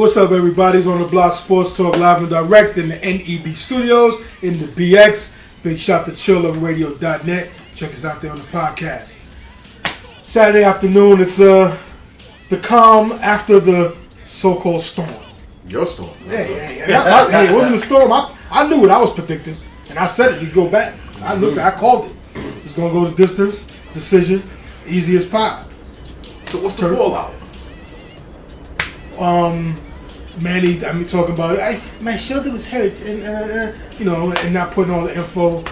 What's up, everybody? It's on the Block Sports Talk live and direct in the N.E.B studios in the BX. Big shout to chillofradio.net. Check us out there on the podcast. Saturday afternoon, it's the calm after the so-called storm. Your storm. Hey, it wasn't a storm. I knew what I was predicting, and I said it. You go back. I knew that. I called it. It's going to go the distance, decision, easy as pie. So what's the fallout? Manny, talking about it. My shoulder was hurt, and and not putting all the info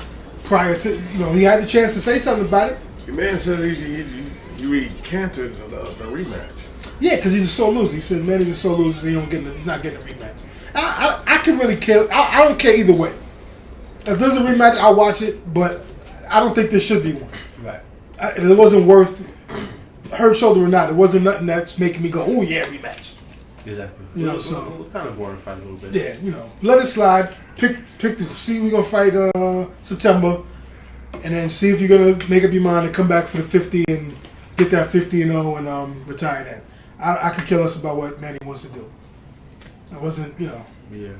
prior to, he had the chance to say something about it. Your man said he recanted the rematch. Yeah, because he's a sore loser. He said Manny's a sore loser, so he's not getting a rematch. I can really care. I don't care either way. If there's a rematch, I'll watch it, but I don't think there should be one. Right. It wasn't worth hurt shoulder or not. It wasn't nothing that's making me go, oh yeah, rematch. Exactly. So kind of boring fight a little bit. Yeah, let it slide. Pick see we're gonna fight September, and then see if you're gonna make up your mind and come back for the 50 and get that 50-0 and retire that. I could kill us about what Manny wants to do. I wasn't, Yeah.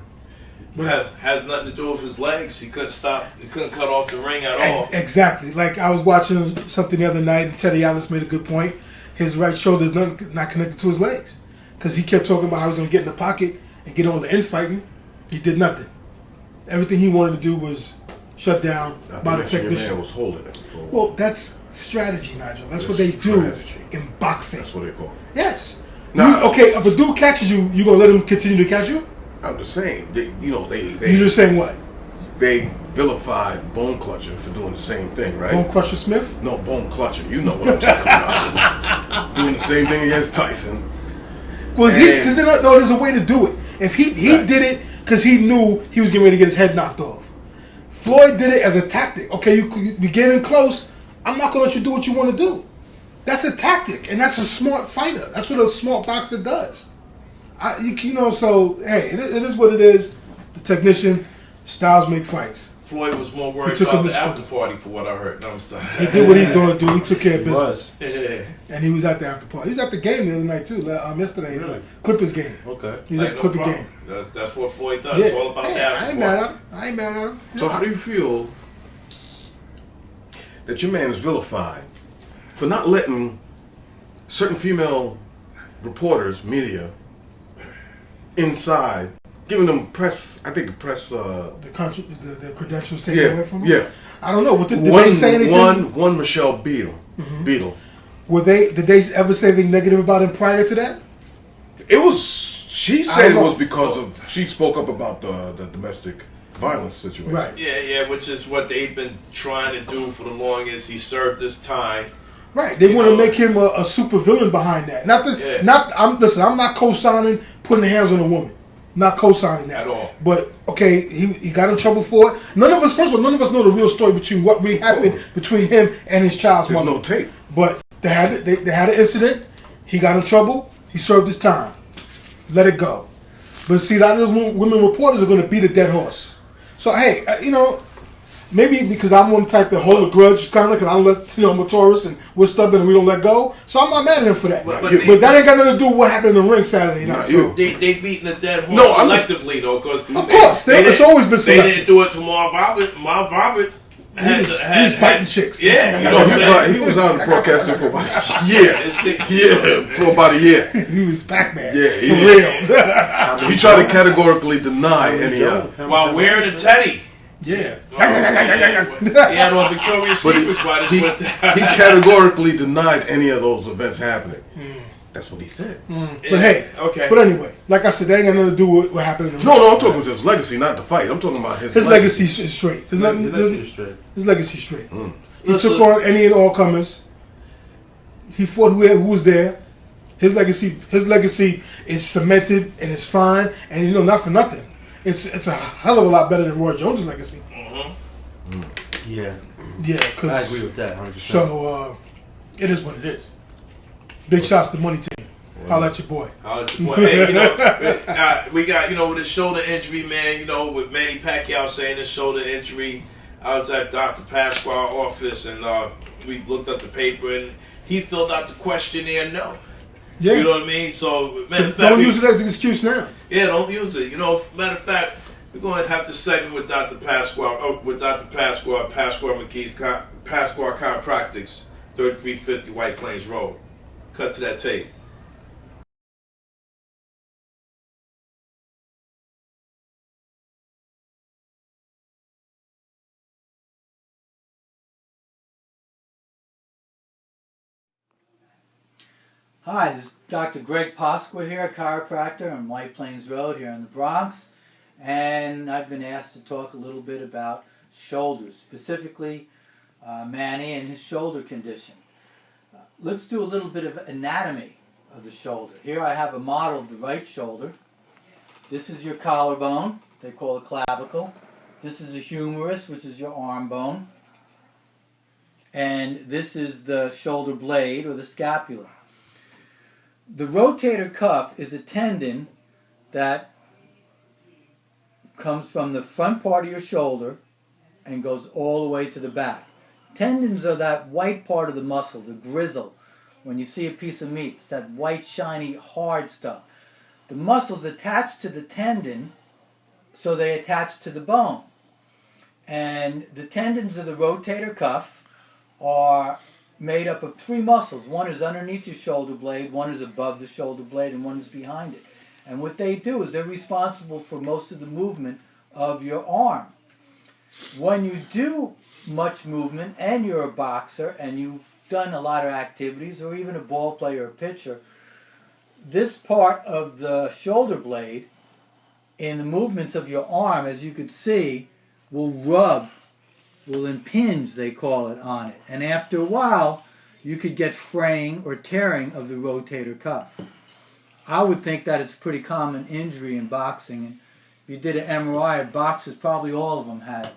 But has nothing to do with his legs. He couldn't stop. He couldn't cut off the ring at all. Exactly. Like I was watching something the other night, and Teddy Ellis made a good point. His right shoulder is not connected to his legs. Because he kept talking about how he was going to get in the pocket and get on the infighting. He did nothing. Everything he wanted to do was shut down by the technician. Your man was holding it. Well, that's strategy, Nigel. That's what they do in boxing. That's what they call it. Yes. Now, if a dude catches you, you going to let him continue to catch you? I'm just saying. They You're just saying what? They vilified Bone Clutcher for doing the same thing, right? Bone Crusher Smith? No, Bone Clutcher. You know what I'm talking about. Doing the same thing against Tyson. Well, because there's a way to do it. If he did it because he knew he was getting ready to get his head knocked off. Floyd did it as a tactic. Okay, you getting close. I'm not going to let you do what you want to do. That's a and that's a smart fighter. That's what a smart boxer does. So, hey, it is what it is. The technician, styles make fights. Floyd was more worried about the after party, for what I heard. No, I'm sorry. He did what he doing. He took care of business. Yeah. And he was at the after party. He was at the game the other night, too. Yesterday. Really? Clippers game. Okay. He was at the Clipper game. That's what Floyd does. It's all about that. I ain't mad at him. So how do you feel that your man is vilified for not letting certain female reporters, media, inside, giving them press, the credentials taken away from him? Yeah. I don't know. Did they say anything? One Michelle Beadle. Beadle. Did they ever say anything negative about him prior to that? She said it was because she spoke up about the domestic violence situation. Right. Yeah, which is what they've been trying to do for the longest. He served his time. Right. They want to make him a super villain behind that. I'm not co-signing putting hands on a woman. Not co-signing that at all. But okay, he got in trouble for it. None of us know the real story between what really happened between him and his child's mother. There's no tape. But they had an incident. He got in trouble. He served his time. Let it go. But see, a lot of those women reporters are going to beat a dead horse. So hey, maybe because I'm one type that hold a grudge, kind of, because I don't let, I'm a Taurus and we're stubborn and we don't let go. So I'm not mad at him for that. But that ain't got nothing to do with what happened in the ring Saturday night. So. They beating a dead horse selectively, though, because of course it's always been selective. They didn't do it to Marv Robert. Marv Robert he was biting chicks. Yeah, he was on broadcasting for about a year. For about a year. He was Pac-Man. Yeah, for real. He tried to categorically deny any while wearing a teddy. Yeah. He had on Victoria's Secrets by this. He categorically denied any of those events happening. That's what he said. But hey, okay. But anyway, like I said, they ain't got nothing to do with what happened in the No, I'm talking about his legacy, not the fight. I'm talking about his legacy is straight. His legacy is straight. He took on any and all comers. He fought who was there. His legacy is cemented and it's fine. And not for nothing. It's a hell of a lot better than Roy Jones' legacy. Yeah. Yeah, because I agree with that 100%. So it is what it is. Big shots to Money Team. Holla at your boy. Hey, we got, with his shoulder injury, man, with Manny Pacquiao saying his shoulder injury. I was at Dr. Pasquale's office and we looked at the paper and he filled out the questionnaire no. Yeah. You know what I mean? So, matter So of fact, don't use it as an excuse now. Yeah, don't use it. You know, matter of fact, we're going to have to segment with Dr. Pasquale, Pasquale McGee's Pasquale Chiropractics, 3350 White Plains Road. Cut to that tape. Hi, this is Dr. Greg Pasqua here, chiropractor on White Plains Road here in the Bronx, and I've been asked to talk a little bit about shoulders, specifically Manny and his shoulder condition. Let's do a little bit of anatomy of the shoulder. Here I have a model of the right shoulder. This is your collarbone, they call it clavicle. This is a humerus, which is your arm bone. And this is the shoulder blade, or the scapula. The rotator cuff is a tendon that comes from the front part of your shoulder and goes all the way to the back. Tendons are that white part of the muscle, the gristle. When you see a piece of meat, it's that white, shiny, hard stuff. The muscles attach to the tendon, so they attach to the bone. And the tendons of the rotator cuff are made up of three muscles. One is underneath your shoulder blade, one is above the shoulder blade, and one is behind it. And what they do is they're responsible for most of the movement of your arm. When you do much movement and you're a boxer and you've done a lot of activities, or even a ball player or pitcher, this part of the shoulder blade in the movements of your arm, as you could see, will rub, will impinge, they call it, on it. And after a while, you could get fraying or tearing of the rotator cuff. I would think that it's a pretty common injury in boxing. And if you did an MRI of boxers, probably all of them had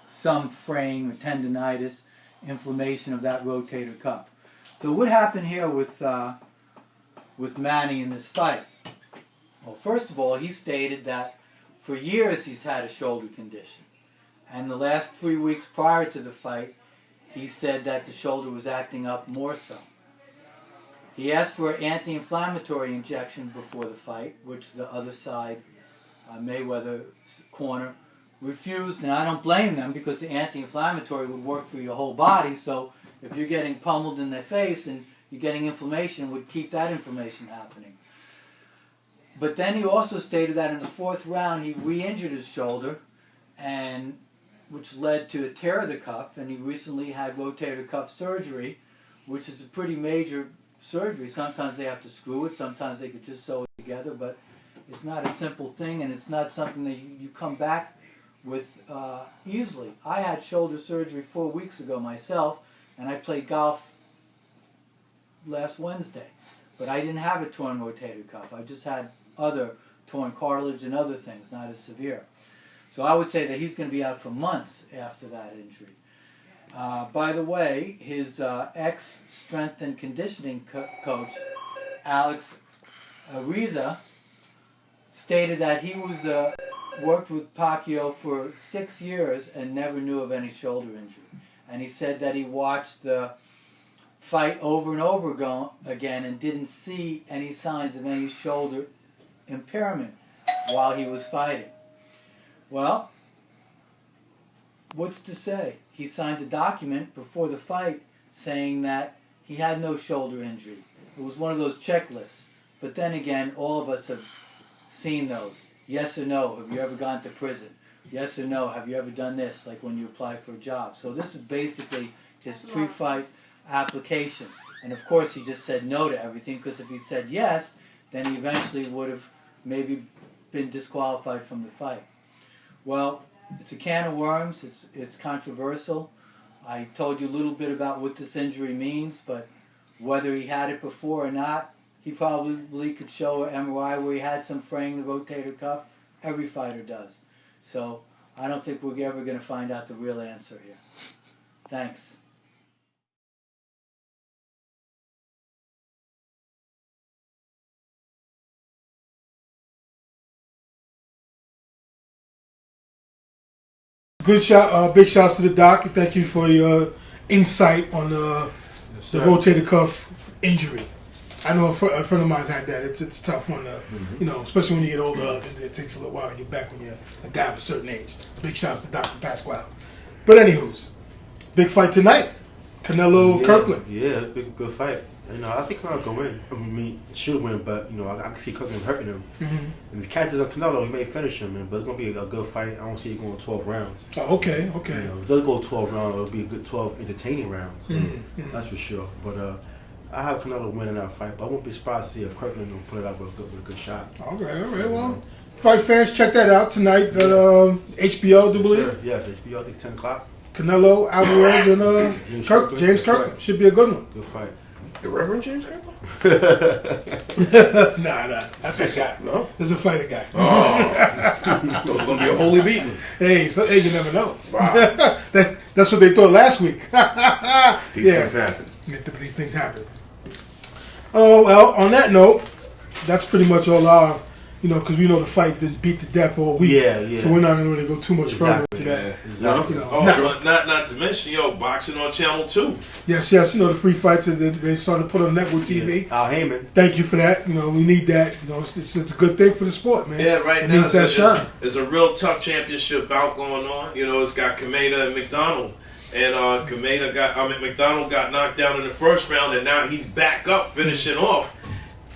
some fraying or tendonitis, inflammation of that rotator cuff. So what happened here with Manny in this fight? Well, first of all, he stated that for years he's had a shoulder condition. And the last 3 weeks prior to the fight, he said that the shoulder was acting up more so. He asked for an anti-inflammatory injection before the fight, which the other side, Mayweather's corner, refused. And I don't blame them, because the anti-inflammatory would work through your whole body. So if you're getting pummeled in the face and you're getting inflammation, it would keep that inflammation happening. But then he also stated that in the fourth round he re-injured his shoulder, and which led to a tear of the cuff, and he recently had rotator cuff surgery, which is a pretty major surgery. Sometimes they have to screw it, sometimes they could just sew it together, but it's not a simple thing, and it's not something that you come back with easily. I had shoulder surgery 4 weeks ago myself, and I played golf last Wednesday, but I didn't have a torn rotator cuff. I just had other torn cartilage and other things, not as severe. So I would say that he's going to be out for months after that injury. By the way, his ex-strength and conditioning coach, Alex Ariza, stated that he was worked with Pacquiao for 6 years and never knew of any shoulder injury. And he said that he watched the fight over and over again and didn't see any signs of any shoulder impairment while he was fighting. Well, what's to say? He signed a document before the fight saying that he had no shoulder injury. It was one of those checklists. But then again, all of us have seen those. Yes or no, have you ever gone to prison? Yes or no, have you ever done this, like when you apply for a job? So this is basically his pre-fight application. And of course he just said no to everything, because if he said yes, then he eventually would have maybe been disqualified from the fight. Well, it's a can of worms. It's controversial. I told you a little bit about what this injury means, but whether he had it before or not, he probably could show an MRI where he had some fraying the rotator cuff. Every fighter does. So I don't think we're ever going to find out the real answer here. Thanks. Good shot. Big shouts to the doc. Thank you for your insight on the rotator cuff injury. I know a friend of mine's had that. It's a tough one to, especially when you get older. It takes a little while to get back when you're a guy of a certain age. Big shouts to Dr. Pasquale. But anywho's, big fight tonight. Canelo Kirkland. Yeah, it's a good fight. I think Canelo can win. I mean, should win, but I can see Kirkland hurting him. And if he catches on Canelo, he may finish him, man. But it's gonna be a good fight. I don't see it going 12 rounds. Oh, okay. If it does go 12 rounds, it'll be a good 12 entertaining rounds. That's for sure. But I have Canelo winning that fight, but I won't be surprised to see if Kirkland will put it up with a good shot. All right. Well, fight fans, check that out tonight at HBO, do you believe? Yes, HBO, I think 10 o'clock. Canelo, Alvarez, and James Kirkland. Should be a good one. Good fight. The Reverend James Kirkland? Nah. That's a guy. No? There's a fighter guy. Oh. I thought it was going to be a holy beating. Hey, you never know. Wow. That's what they thought last week. These things happen. These things happen. Oh, well, on that note, that's pretty much all our, because we know the fight didn't beat to death all week. Yeah. So we're not going to really go too much further into that. Exactly. Not to mention, boxing on Channel 2. Yes, the free fights that they started to put on network TV. Al Heyman. Thank you for that. We need that. It's a good thing for the sport, man. Yeah, right it now needs that shine. There's a real tough championship bout going on. It's got Kameda and McDonald. And McDonald got knocked down in the first round, and now he's back up, finishing off.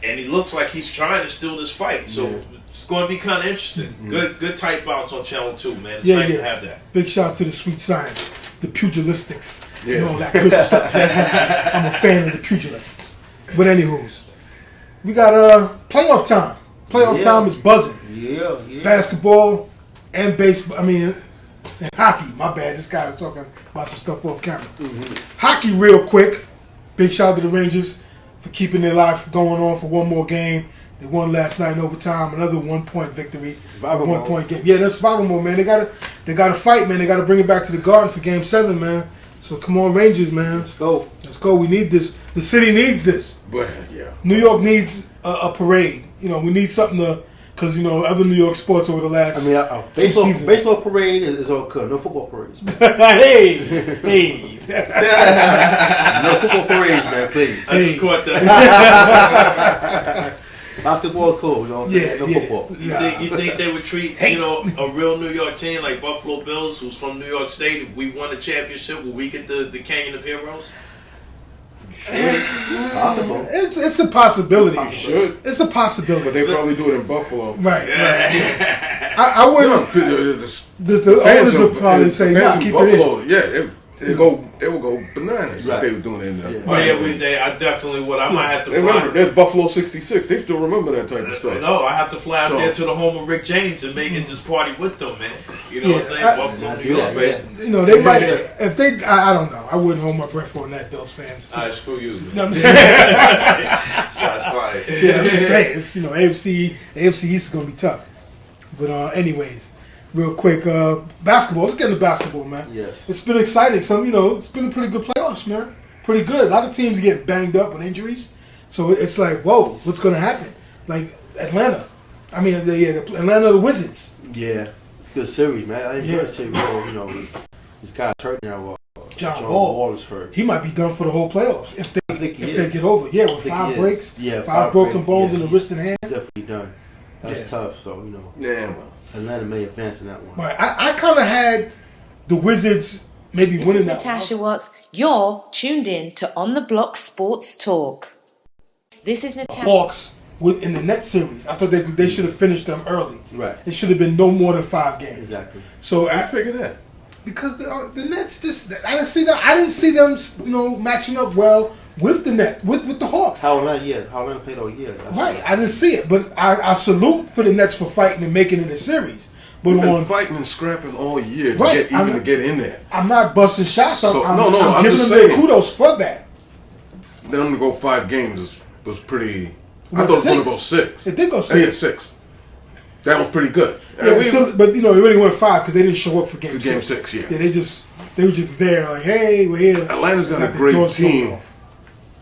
And he looks like he's trying to steal this fight. So it's going to be kind of interesting. Good tight bouts on Channel 2, man. It's nice to have that. Big shout out to the sweet science, the pugilistics, and all that good stuff. I'm a fan of the pugilists. But anywho's, we got playoff time. Playoff time is buzzing. Yeah. Basketball and baseball. And hockey. My bad. This guy was talking about some stuff off camera. Hockey, real quick. Big shout out to the Rangers for keeping their life going on for one more game. They won last night in overtime. Another 1-point victory. Survival mode. 1-point game. Yeah, that's survival mode, man. They gotta fight, man. They gotta bring it back to the Garden for Game 7, man. So come on, Rangers, man. Let's go. We need this. The city needs this. But yeah. New York needs a parade. We need something to. Because, other New York sports over the last baseball parade is all good. No football parades. Hey. No football parades, man, please. I just caught that. Basketball is cool, No football. You think they would treat, a real New York team like Buffalo Bills, who's from New York State, if we won a championship, will we get the Canyon of Heroes? Possible. It's a possibility. You should. It's a possibility. But they probably do it in Buffalo. Right. I wouldn't. The owners would probably say, "No, keep Buffalo, it in." Yeah, they will go bananas if they were doing it in there. I definitely would. I might have to fly. Remember, there's Buffalo 66. They still remember that type of stuff. No, I have to fly out there to the home of Rick James and make it just party with them, man. You know what I'm saying? Buffalo, New York, man. They might, if they, I don't know. I wouldn't hold my breath on that, Bills fans. All right, screw you, man. You know what I'm saying? Shots fired. Yeah, I'm just saying. It's, AFC East is going to be tough. But anyways. Real quick, basketball. Let's get into basketball, man. Yes. It's been exciting. It's been a pretty good playoffs, man. Pretty good. A lot of teams get banged up with injuries. So it's like, whoa, what's going to happen? Like Atlanta. Atlanta the Wizards. Yeah. It's a good series, man. I enjoy the series. This guy's hurt now. John Wall is hurt. He might be done for the whole playoffs if they get over. Yeah, with 5 breaks. Yeah, 5 broken bones in the wrist and hand. Definitely done. That's tough. So, Yeah, well. Atlanta may advance in that one. Right. I kind of had the Wizards maybe winning that. This is Natasha Watts. You're tuned in to On the Block Sports Talk. This is Natasha. Hawks in the Nets series. I thought they should have finished them early. Right. It should have been no more than 5 games. Exactly. So I figured that. Because the Nets I didn't see them. I didn't see them, matching up well with the Nets, with the Hawks. How Atlanta played all year. Right. I didn't see it, but I salute for the Nets for fighting and making it a series. But We've been fighting and scrapping all year to get in there. I'm not busting shots. So, I'm giving just them saying. their kudos for that. Them to go 5 games was pretty. I thought it was going to go 6. It did go 6. They had 6. That was pretty good. Yeah, but it really went 5 because they didn't show up for game 6. Game 6, yeah. Yeah, they were just there like, hey, we're here. Atlanta's got a great team.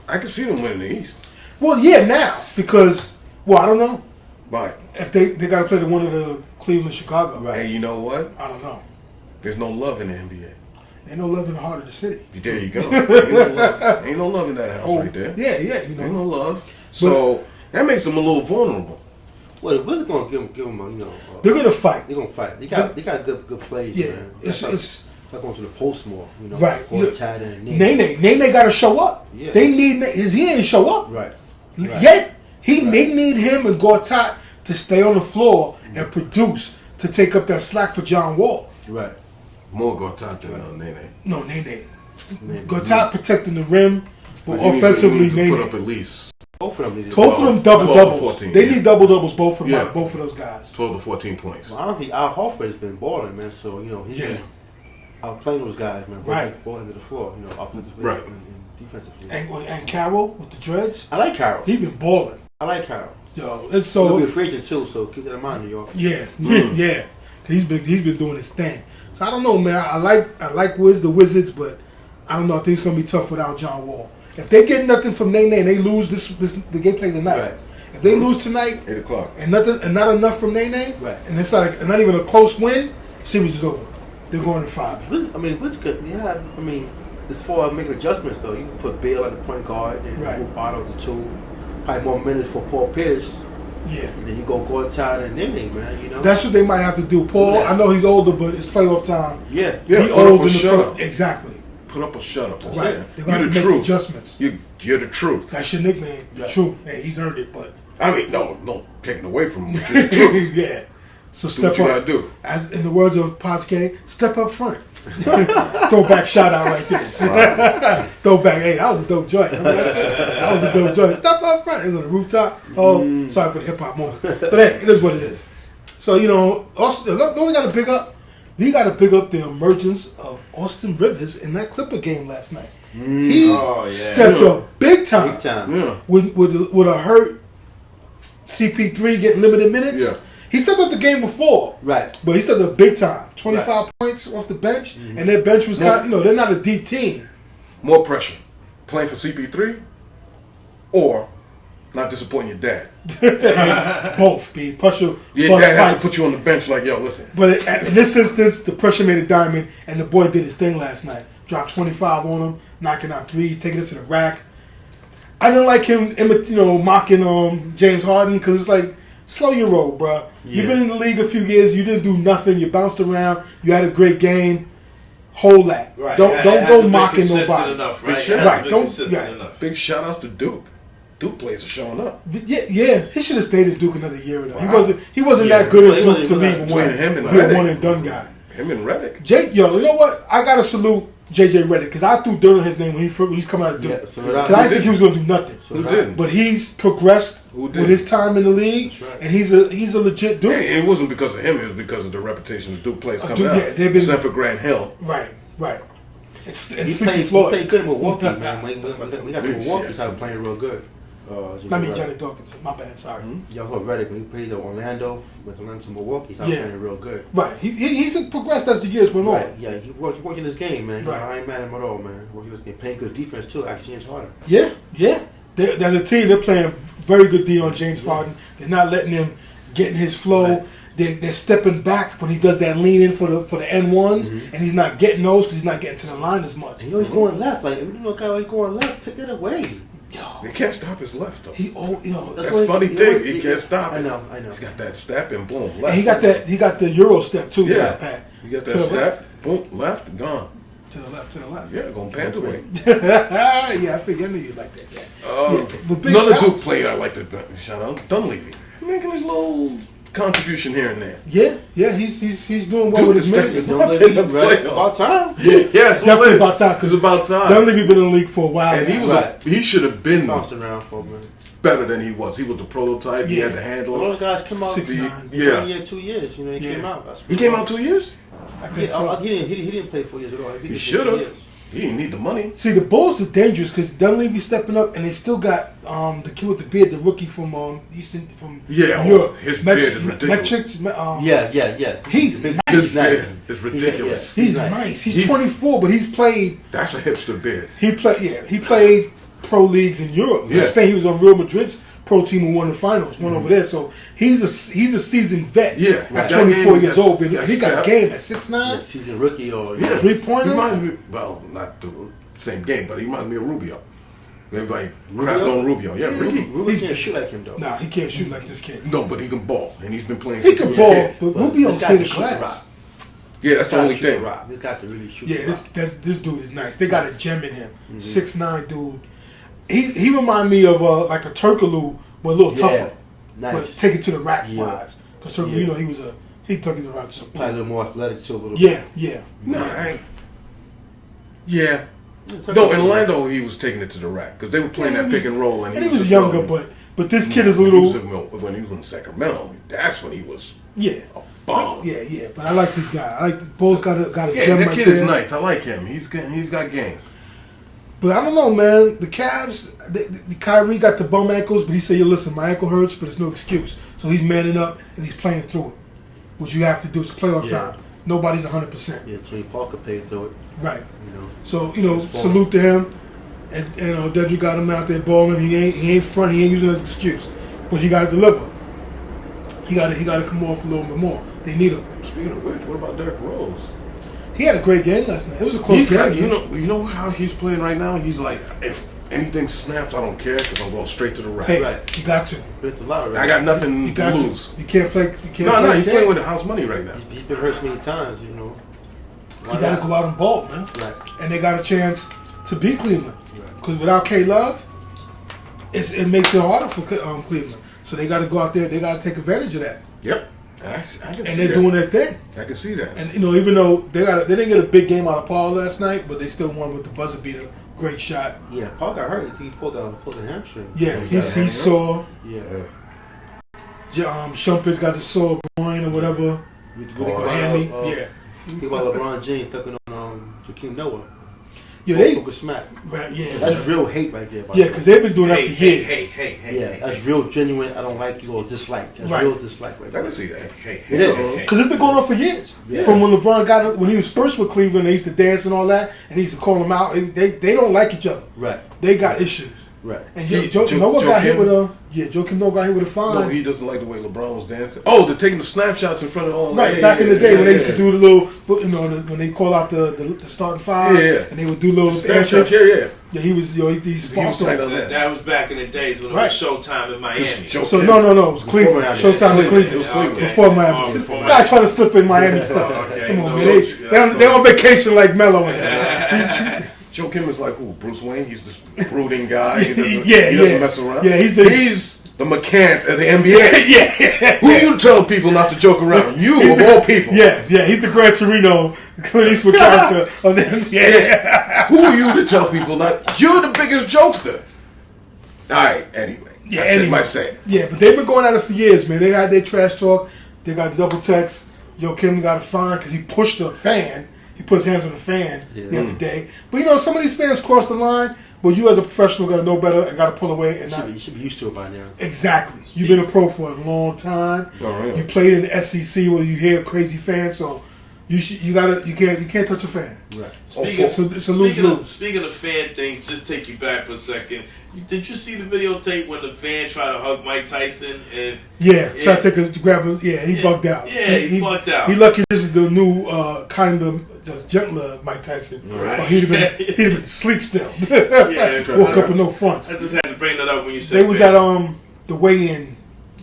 I can see them winning the East. Well, yeah, now because I don't know. But if they got to play the one of the Cleveland, Chicago. Right. And you know what? I don't know. There's no love in the NBA. Ain't no love in the heart of the city. There you go. Ain't no love in that house right there. Yeah. Ain't no love. So that makes them a little vulnerable. Well, the Wizards gonna give them they're gonna fight. They're gonna fight. They got good plays, Yeah, man. it's like going to the post more, right. Gortat and Nene. Nene got to show up. Yeah. They need he ain't show up. Right. Yet they need him and Gortat to stay on the floor and produce to take up that slack for John Wall. Right. More Gortat than Nene. No, Nene. Gortat protecting the rim, but offensively, to Nene. put up at least both of them need double 12 doubles. 14, They need double doubles. Both of those guys. 12 to 14 points. Well, I don't think Al Horford's been balling, man. So he's been outplaying those guys, man. Right. Balling to the floor, offensively and defensively. And Carroll with the dreads. I like Carroll. He been balling. I like Carroll. Yo, it's so. He'll be a free agent too, so keep that in mind, New York. Yeah, yeah. He's been doing his thing. So I don't know, man. I like the Wizards, but I don't know. I think it's gonna be tough without John Wall. If they get nothing from Nene and they lose the game play tonight. Right. If they lose tonight, 8 o'clock, and not enough from Nene, right. And it's like not even a close win, series is over. They're going in 5. What's good? Yeah, it's for making adjustments though. You can put Beal at the point guard and move Otto to 2. Probably more minutes for Paul Pierce. Yeah. And then you go Gortat and Nene, man. That's what they might have to do. Paul, I know he's older, but it's playoff time. Yeah. He old in the exactly. Put up a shut up. Right. They're going to make adjustments. You're the truth. That's your nickname. The truth. Hey, he's earned it, but I mean, no taking away from him. You're the truth. Yeah. So do step what you up. gotta do. As in the words of Pasquet, step up front. Throwback shout out right there. Throwback. Hey, that was a dope joint. Remember that shit? That was a dope joint. Step up front. It was on the rooftop. Oh, sorry for the hip hop moment. But hey, it is what it is. So, also, we got to pick up. We got to pick up the emergence of Austin Rivers in that Clipper game last night. He stepped up big time. Big time. Yeah. With a hurt CP3 getting limited minutes. Yeah. He stepped up the game before. Right. But he stepped up big time. 25 points off the bench. And their bench was they're not a deep team. More pressure. Playing for CP3 or not disappointing your dad. Both, B. Pressure. Your dad has to put you on the bench like, yo, listen. But in this instance, the pressure made a diamond, and the boy did his thing last night. Dropped 25 on him, knocking out threes, taking it to the rack. I didn't like him, mocking James Harden because it's like, slow your roll, bro. Yeah. You've been in the league a few years. You didn't do nothing. You bounced around. You had a great game. Hold that. Right. Don't go mocking nobody. Enough, right? Right. Enough. Big shout outs to Duke. Duke players are showing up. Yeah. He should have stayed at Duke another year though. Wow. He wasn't that good at Duke to leave a one and done guy. Him and Redick. You know what? I gotta salute JJ Redick because I threw dirt on his name when he's come out of Duke. Because I didn't think he was gonna do nothing. Who didn't? But he's progressed with his time in the league, and he's a legit Duke. And it wasn't because of him; it was because of the reputation of Duke players coming out. Yeah, they've been except for Grant Hill. Right. He played good in Milwaukee, man. We got to Milwaukee, started playing real good. Johnny Dawkins. My bad. Sorry. Y'all heard Redick when he played to Orlando to Milwaukee. He started playing real good. Right. He's progressed as the years went on. Yeah. He worked in this game, man. Right. I ain't mad at him at all, man. Working this game, playing good defense too. Actually, James Harden. Yeah. There's a team. They're playing very good D on James Harden. They're not letting him get in his flow. Right. They're stepping back when he does that lean in for the N1s, and he's not getting those because he's not getting to the line as much. And he's going left. Like if you look how he's going left, take it away. They can't stop his left though. That's funny thing. He can't stop it. I know. He's got that step and boom, left. And he got the Euro step too. Yeah, Pat. He got that step, boom, left, gone. To the left. Yeah, going panned away. Yeah, I figured I knew you'd like that. Yeah. Another Duke player I like to shout out, Dunleavy, making his little contribution here and there. Yeah, he's doing well with his minutes. About time. Yeah, definitely about time. It's about time. Dunleavy been in the league for a while, and he should have been bounced around for a minute. Better than he was. He was the prototype. He had to handle. All those guys come out 6'9". 1 year, 2 years. He came out. He came out 2 years. I think so. He didn't play 4 years at all. He should have. He didn't need the money. See, the Bulls are dangerous because Dunleavy's stepping up, and they still got the kid with the beard, the rookie from Europe. His beard is ridiculous. Yes. He's nice. His beard is ridiculous. He's nice. He's 24, but he's played. That's a hipster beard. He played pro leagues in Europe. In Spain, he was on Real Madrid's pro team who won the finals. Went over there, so he's a seasoned vet. Yeah, at 24 years old, he got game at 6'9". Seasoned rookie or 3-pointer. He reminds me, well, not the same game, but he reminds me of Rubio. Everybody crapped on Rubio. Yeah, Ricky. Rubio can't shoot like him though. Nah, he can't shoot like this kid. No, but he can ball, and he's been playing. He can ball, but Rubio's got playing to the shoot the glass. rock. Yeah, that's the only thing. This guy can really shoot. Yeah, the rock. this dude is nice. They got a gem in him. 6'9" dude. He remind me of like a Turkaloo, but a little tougher. Nice. But take it to the rack wise. Because Turkaloo, Yeah. you know, he took it around to the Probably a little more athletic too. A little Yeah. Nah, I ain't. Yeah. No, in Orlando he was taking it to the rack because they were playing that pick and roll, and he was younger, but this kid is a when little he was in Sacramento. That's when he was yeah. bomb. Yeah. But I like this guy. I like the Bulls got a Yeah, gem that right kid there. is nice. I like him. He's got game. But I don't know, man. The Cavs, the Kyrie got the bum ankles, but he said, "Yeah, listen, my ankle hurts, but it's no excuse." So he's manning up and he's playing through it, which you have to do. It's playoff time. Nobody's 100%. Yeah, Tony Parker played through it. Right. You know. So salute to him. And Dedrick got him out there balling. He ain't front. He ain't using an excuse, but he got to deliver. He got to come off a little bit more. They need him. Speaking of which, what about Derrick Rose? He had a great game last night. It was a close game. You know how he's playing right now. He's like, if anything snaps, I don't care because I'm going straight to the rack. Hey, Right. you got to. Hit the lottery. I got nothing You to got lose. to. You can't play. No, he's scared. playing with the house money right now. He's been hurt many times. You know. You got to go out and ball, man. Right. And they got a chance to beat Cleveland. Because without K-Love, it makes it harder for Cleveland. So they got to go out there. They got to take advantage of that. Yep. I can see And that. they're doing their thing. I can see that. And even though they didn't get a big game out of Paul last night, but they still won with the buzzer beater. Great shot. Yeah, Paul got hurt. He pulled a hamstring. Yeah, he saw. Yeah. Shumpers got the sore groin or whatever. Miami. Yeah. Think about LeBron James tucking on Joakim Noah. Yeah, they. Took a smack. Right, yeah. That's real hate right there. Yeah, because they've been doing that for years. Yeah, that's real genuine. I don't like you or dislike. That's real dislike right I there. can see that. It is. Because it's been going on for years. Yeah. From when LeBron when he was first with Cleveland, they used to dance and all that, and he used to call them out. They don't like each other. Right. They got issues. Right. And Joakim Noah got hit with a Joakim Noah got hit with a fine. No, he doesn't like the way LeBron was dancing. Oh, they're taking the snapshots in front of all. Right, back in the day when they used to do the little, when they call out the starting five, and they would do little snapshots. Yeah, he was, he sparked on that. That was back in the days when it was Showtime in Miami. So no, it was Cleveland. Showtime in Cleveland. It was Cleveland. Before Miami. Guy trying to slip in Miami stuff. Come on, man. They on vacation like Melo and them. Joe Kim is like, Bruce Wayne? He's this brooding guy. He doesn't mess around. Yeah, he's the McCann of the NBA. Yeah. Who you tell people not to joke around? You, of all people. Yeah, he's the Gran Torino, Clint Eastwood character of the NBA. Yeah. Who are you to tell people not? You're the biggest jokester. All right, anyway. That's my say. Yeah, but they've been going at it for years, man. They had their trash talk. They got double text. Joe Kim got a fine because he pushed a fan. He put his hands on the fan the other day. But some of these fans cross the line, but you as a professional got to know better and got to pull away. And you should be used to it by now. Exactly. You've been a pro for a long time. Oh, really? You played in the SEC where you hear crazy fans, so you can't touch a fan. Right. Speaking of fan things, just take you back for a second. Did you see the videotape when the fan tried to hug Mike Tyson and tried to grab him? Yeah, he bugged out. Yeah, he bugged out. He lucky this is the new kind of just gentler Mike Tyson. Right. Or he'd have been asleep still. Yeah, woke up with no fronts. I just had to bring that up when you said they was at the weigh-in.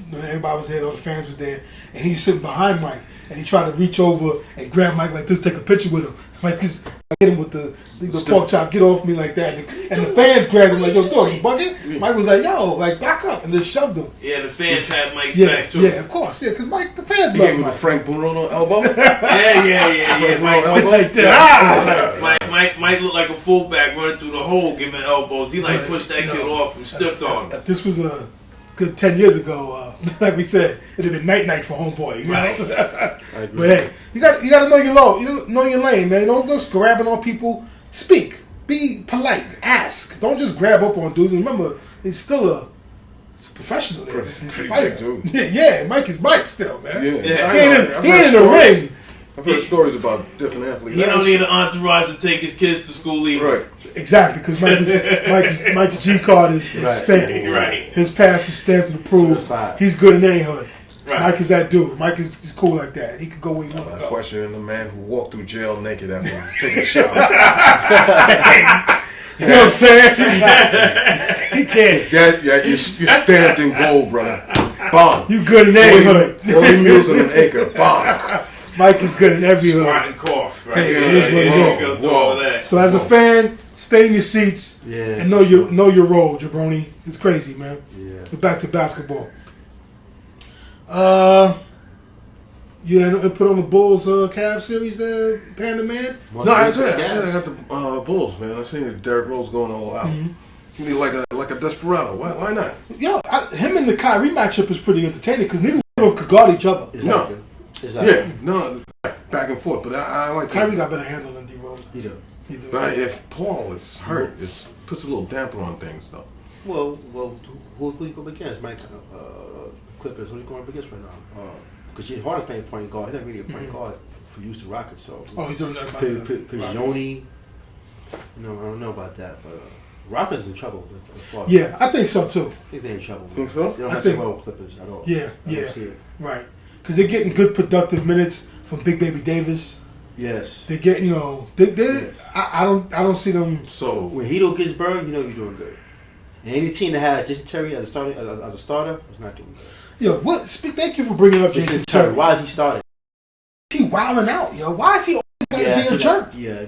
When everybody was there, all the fans was there, and he was sitting behind Mike, and he tried to reach over and grab Mike like this, take a picture with him. Mike just hit him with the pork chop, get off me like that, and the fans grabbed him like, yo, dog, you bugging? Mike was like, yo, like back up, and just shoved him. Yeah, the fans had Mike's back too. Yeah, of course, because Mike, the fans He love gave him Mike. the Frank Bruno elbow. Yeah. Mike like that. Mike looked like a fullback running through the hole, giving elbows. He pushed that kid off and stiffed on him. If this was a good 10 years ago, like we said, it'd have been night for homeboy. You know? But hey, you got to know your law, know your lane, man. Don't go grabbing on people. Speak, be polite, ask. Don't just grab up on dudes. And remember, he's still a professional. There. He's a fighter. Dude. Yeah, Mike is Mike still, man. Yeah. He ain't in the ring. I've heard stories about different athletes. He don't need an entourage to take his kids to school either. Right. Exactly, because Mike's G card is stamped. Right. His pass is stamped and approved. He's good in any hood. Mike is that dude. Mike is cool like that. He could go where he want to I'm go. questioning the man who walked through jail naked after taking a shower. You know what I'm saying? He can't. You're stamped in gold, brother. Bomb. You good in every hood. 40 meals in an acre. Bomb. Mike is good in every hood. Squat and cough, right? Hey, it is what it is. Go do all of that. So as a fan, stay in your seats and know your role, jabroni. It's crazy, man. Yeah. But back to basketball. You put on the Bulls Cavs series there, Panda Man? No, I said I got the Bulls, man. I seen Derrick Rose going all out. He be like a desperado. Why not? Yo, him and the Kyrie matchup is pretty entertaining because neither of them could guard each other. Exactly. Yeah, no, back and forth. But I like Kyrie got better handle than D Rose. He do. But if Paul is hurt, it puts a little damper on things, though. Well, who you going against? Mike, Clippers. Who you going up against right now? Because Jay Harden's playing point guard. He's not really a point guard for Houston Rockets. So He's doing that about that. Pigioni. No, I don't know about that, but Rockets is in trouble. Yeah, I think so too. I think they're in trouble. Think so? They don't I have think- to well with Clippers at all. Yeah, I don't see it. right. Because they're getting good productive minutes from Big Baby Davis. Yes. They get, I don't see them. So When Hito gets burned, you know you're doing good. And any team that has Jason Terry as a starter is not doing good. Yo, thank you for bringing up Jason Terry. Why is he starting? He wilding out, yo. Why is he always got to be a jerk? Yeah.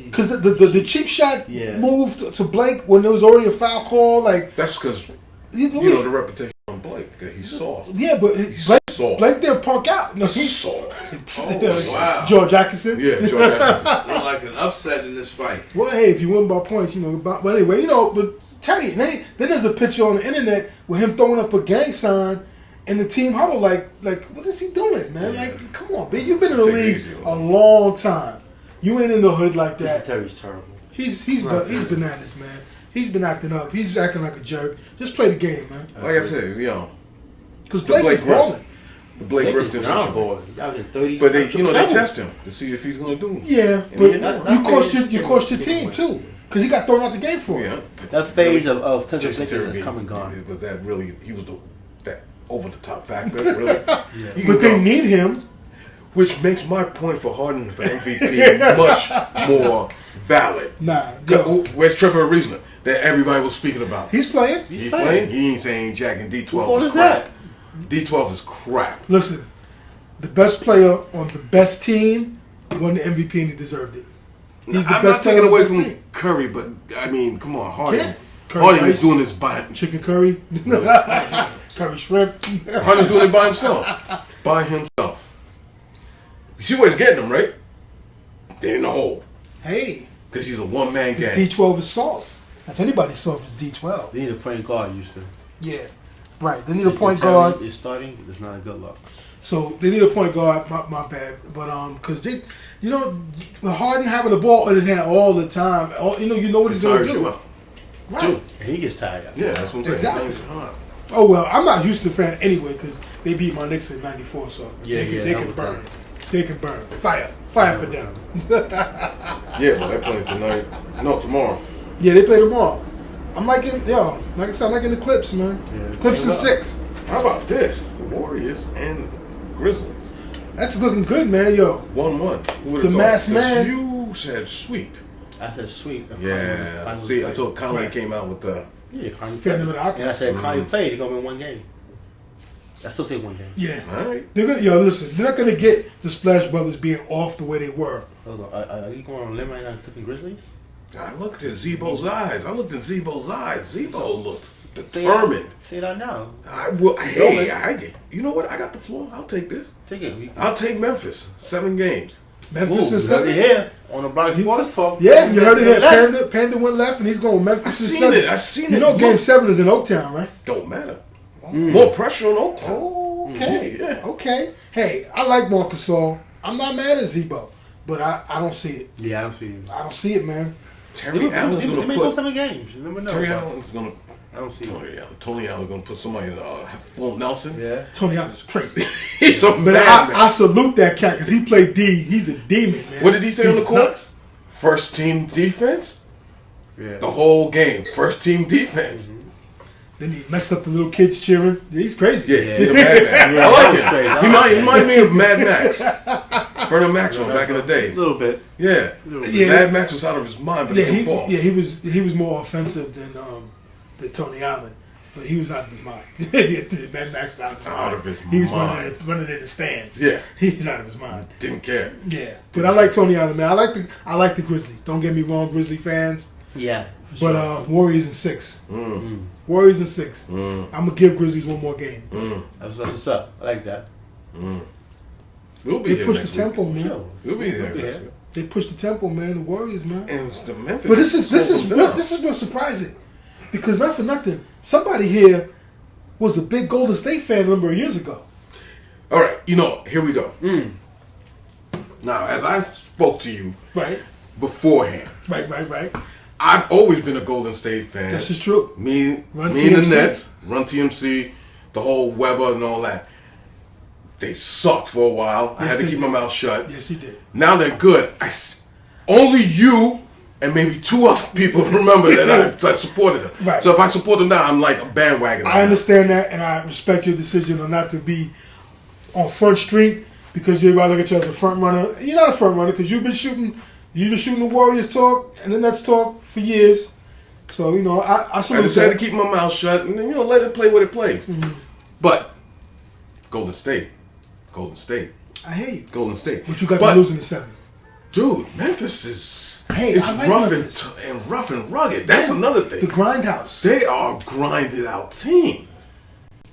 Because the cheap shot move to Blake when there was already a foul call, like that's because the reputation on Blake. That he's soft. Yeah, but Blake didn't punk out. No, he's Soft. Wow. George Atkinson. Yeah, George Atkinson. Look like an upset in this fight. Well, hey, if you win by points, but anyway, but Terry. Then there's a picture on the internet with him throwing up a gang sign in the team huddle. Like what is he doing, man? Yeah. Like, come on, man. You've been in the Take it league easy, a long time. You ain't in the hood like Jason that. Terry's terrible. He's bananas, man. He's been acting up. He's acting like a jerk. Just play the game, man. Like I said, Because Blake is balling. the Blake Griffin Brown situation. boy. Y'all get 30. But they test him to see if he's going to do. Yeah, And but he didn't. you cost your team too, because he got thrown out the game for it. Yeah. That phase of Texas Jason Lakers Terry is come and gone. Was that really? He was that over the top factor, really. You can But they go. need him. Which makes my point for Harden for MVP much more valid. Nah, Where's Trevor Ariza that everybody was speaking about? he's playing. He's playing. He ain't saying Jack and D12 fault is is crap. D12 is crap. Listen, the best player on the best team won the MVP and he deserved it. He's the I'm best not taking player away on the from best team. Curry, but I mean, come on, Harden. Yeah. Curry Harden is rice. doing this by Chicken curry, curry shrimp. Harden's doing it by himself. By himself. You see where he's getting them, right? They're in the hole. Hey, Because he's a one-man gang. D12 is soft. If anybody's soft, it's D12. They need a point guard, Houston. Yeah, right. They need a point guard. Is starting. It's not a good luck. So they need a point guard. My bad, but because the Harden having the ball in his hand all the time. You know what he's gonna Tires do. you out. Right. Too. And he gets tired. Yeah, that's what I'm saying. Exactly. Things are hard. Oh well, I'm not a Houston fan anyway because they beat my Knicks in '94, so Yeah, they that can was burn. done. They can burn. Fire for them. Yeah, but they're playing tonight. No, tomorrow. Yeah, they play tomorrow. I'm liking, like I said, I'm liking the Clips, man. Yeah, Clips in well. 6. How about this? The Warriors and Grizzlies. That's looking good, man. 1-1. Who would've The thought? masked 'Cause man. You said sweep. I said sweet. Yeah. See, until Conley came out with the. Yeah, Kanye Phantom played. of the Opera. And I said Kanye played. They're gonna win one game. I still say one game. Yeah. All right. They're gonna, listen, they're not gonna get the Splash Brothers being off the way they were. Hold on. Are you going on a limb right now picking Grizzlies? I looked at Zebo's eyes. Zebo looked determined. Say that now. You know what? I got the floor. I'll take this. Take it. I'll take Memphis. 7 games. Memphis and You heard 7. it here on the Block Sports Talk. Yeah, you heard it here. Left. Panda went left, and he's going Memphis and 7. I seen You it. know, Game 7 is in Oaktown, right? Don't matter. More pressure on Oakland. Okay. Yeah. Okay. Hey, I like Marcus Gasol. I'm not mad at Zebo, but I don't see it. Yeah, I don't see it. I don't see it, man. Terry Allen's They going may to go put. 7 games. You never know. Terry Allen's going to. I don't see it. Tony Allen's going to put somebody in full Nelson. Yeah. Tony Allen's crazy. He's a But madman. I salute that cat because he played D. He's a demon, man. What did he say on He's the court? nuts. First team defense. Yeah. The whole game. First team defense. Then he messed up the little kids cheering. He's crazy. Yeah, he's a madman. Yeah, I like that was crazy. him. He reminded me of Mad Max. Vernon Maxwell back in the day. A little bit. Yeah. Yeah. Mad Max was out of his mind, but Yeah, he could ball. he was more offensive than Tony Allen, but he was out of his mind. Mad Max was Out of his He was mind. running in the stands. Yeah. He was out of his mind. Didn't care. Yeah, but I like Tony Allen, man. I like the Grizzlies. Don't get me wrong, Grizzly fans. Yeah. But Warriors in 6. Mm. Warriors in 6. Mm. I'm gonna give Grizzlies one more game. Mm. That's what's up. I like that. Mm. We'll be They here push the next week. tempo, man. Sure. We'll be there We'll be next here. week. They push the tempo, man. The Warriors, man. And it's the Memphis. But this is down. real surprising, because not for nothing, somebody here was a big Golden State fan a number of years ago. All right, here we go. Mm. Now, as I spoke to you Right, beforehand, right. I've always been a Golden State fan. This is true. Me Run and the TMC. Nets, Run TMC, the whole Weber and all that. They sucked for a while. I Yes, had to they keep did. my mouth shut. Yes, you did. Now they're good. Only you and maybe 2 other people remember that I supported them. Right. So if I support them now, I'm like a bandwagon. I understand that, and I respect your decision on not to be on Front Street because you're about to look at you as a front runner. You're not a front runner because you've been shooting the Warriors talk and the Nets talk for years. So I I salute just had to that. keep my mouth shut and then, let it play what it plays. Mm-hmm. But Golden State, I hear you. Golden State. But you got But, to lose in the 7. dude, Memphis is Hey, it's I like rough Memphis. and rough and rugged. That's Yeah. another thing. The grindhouse. They are a grinded out team.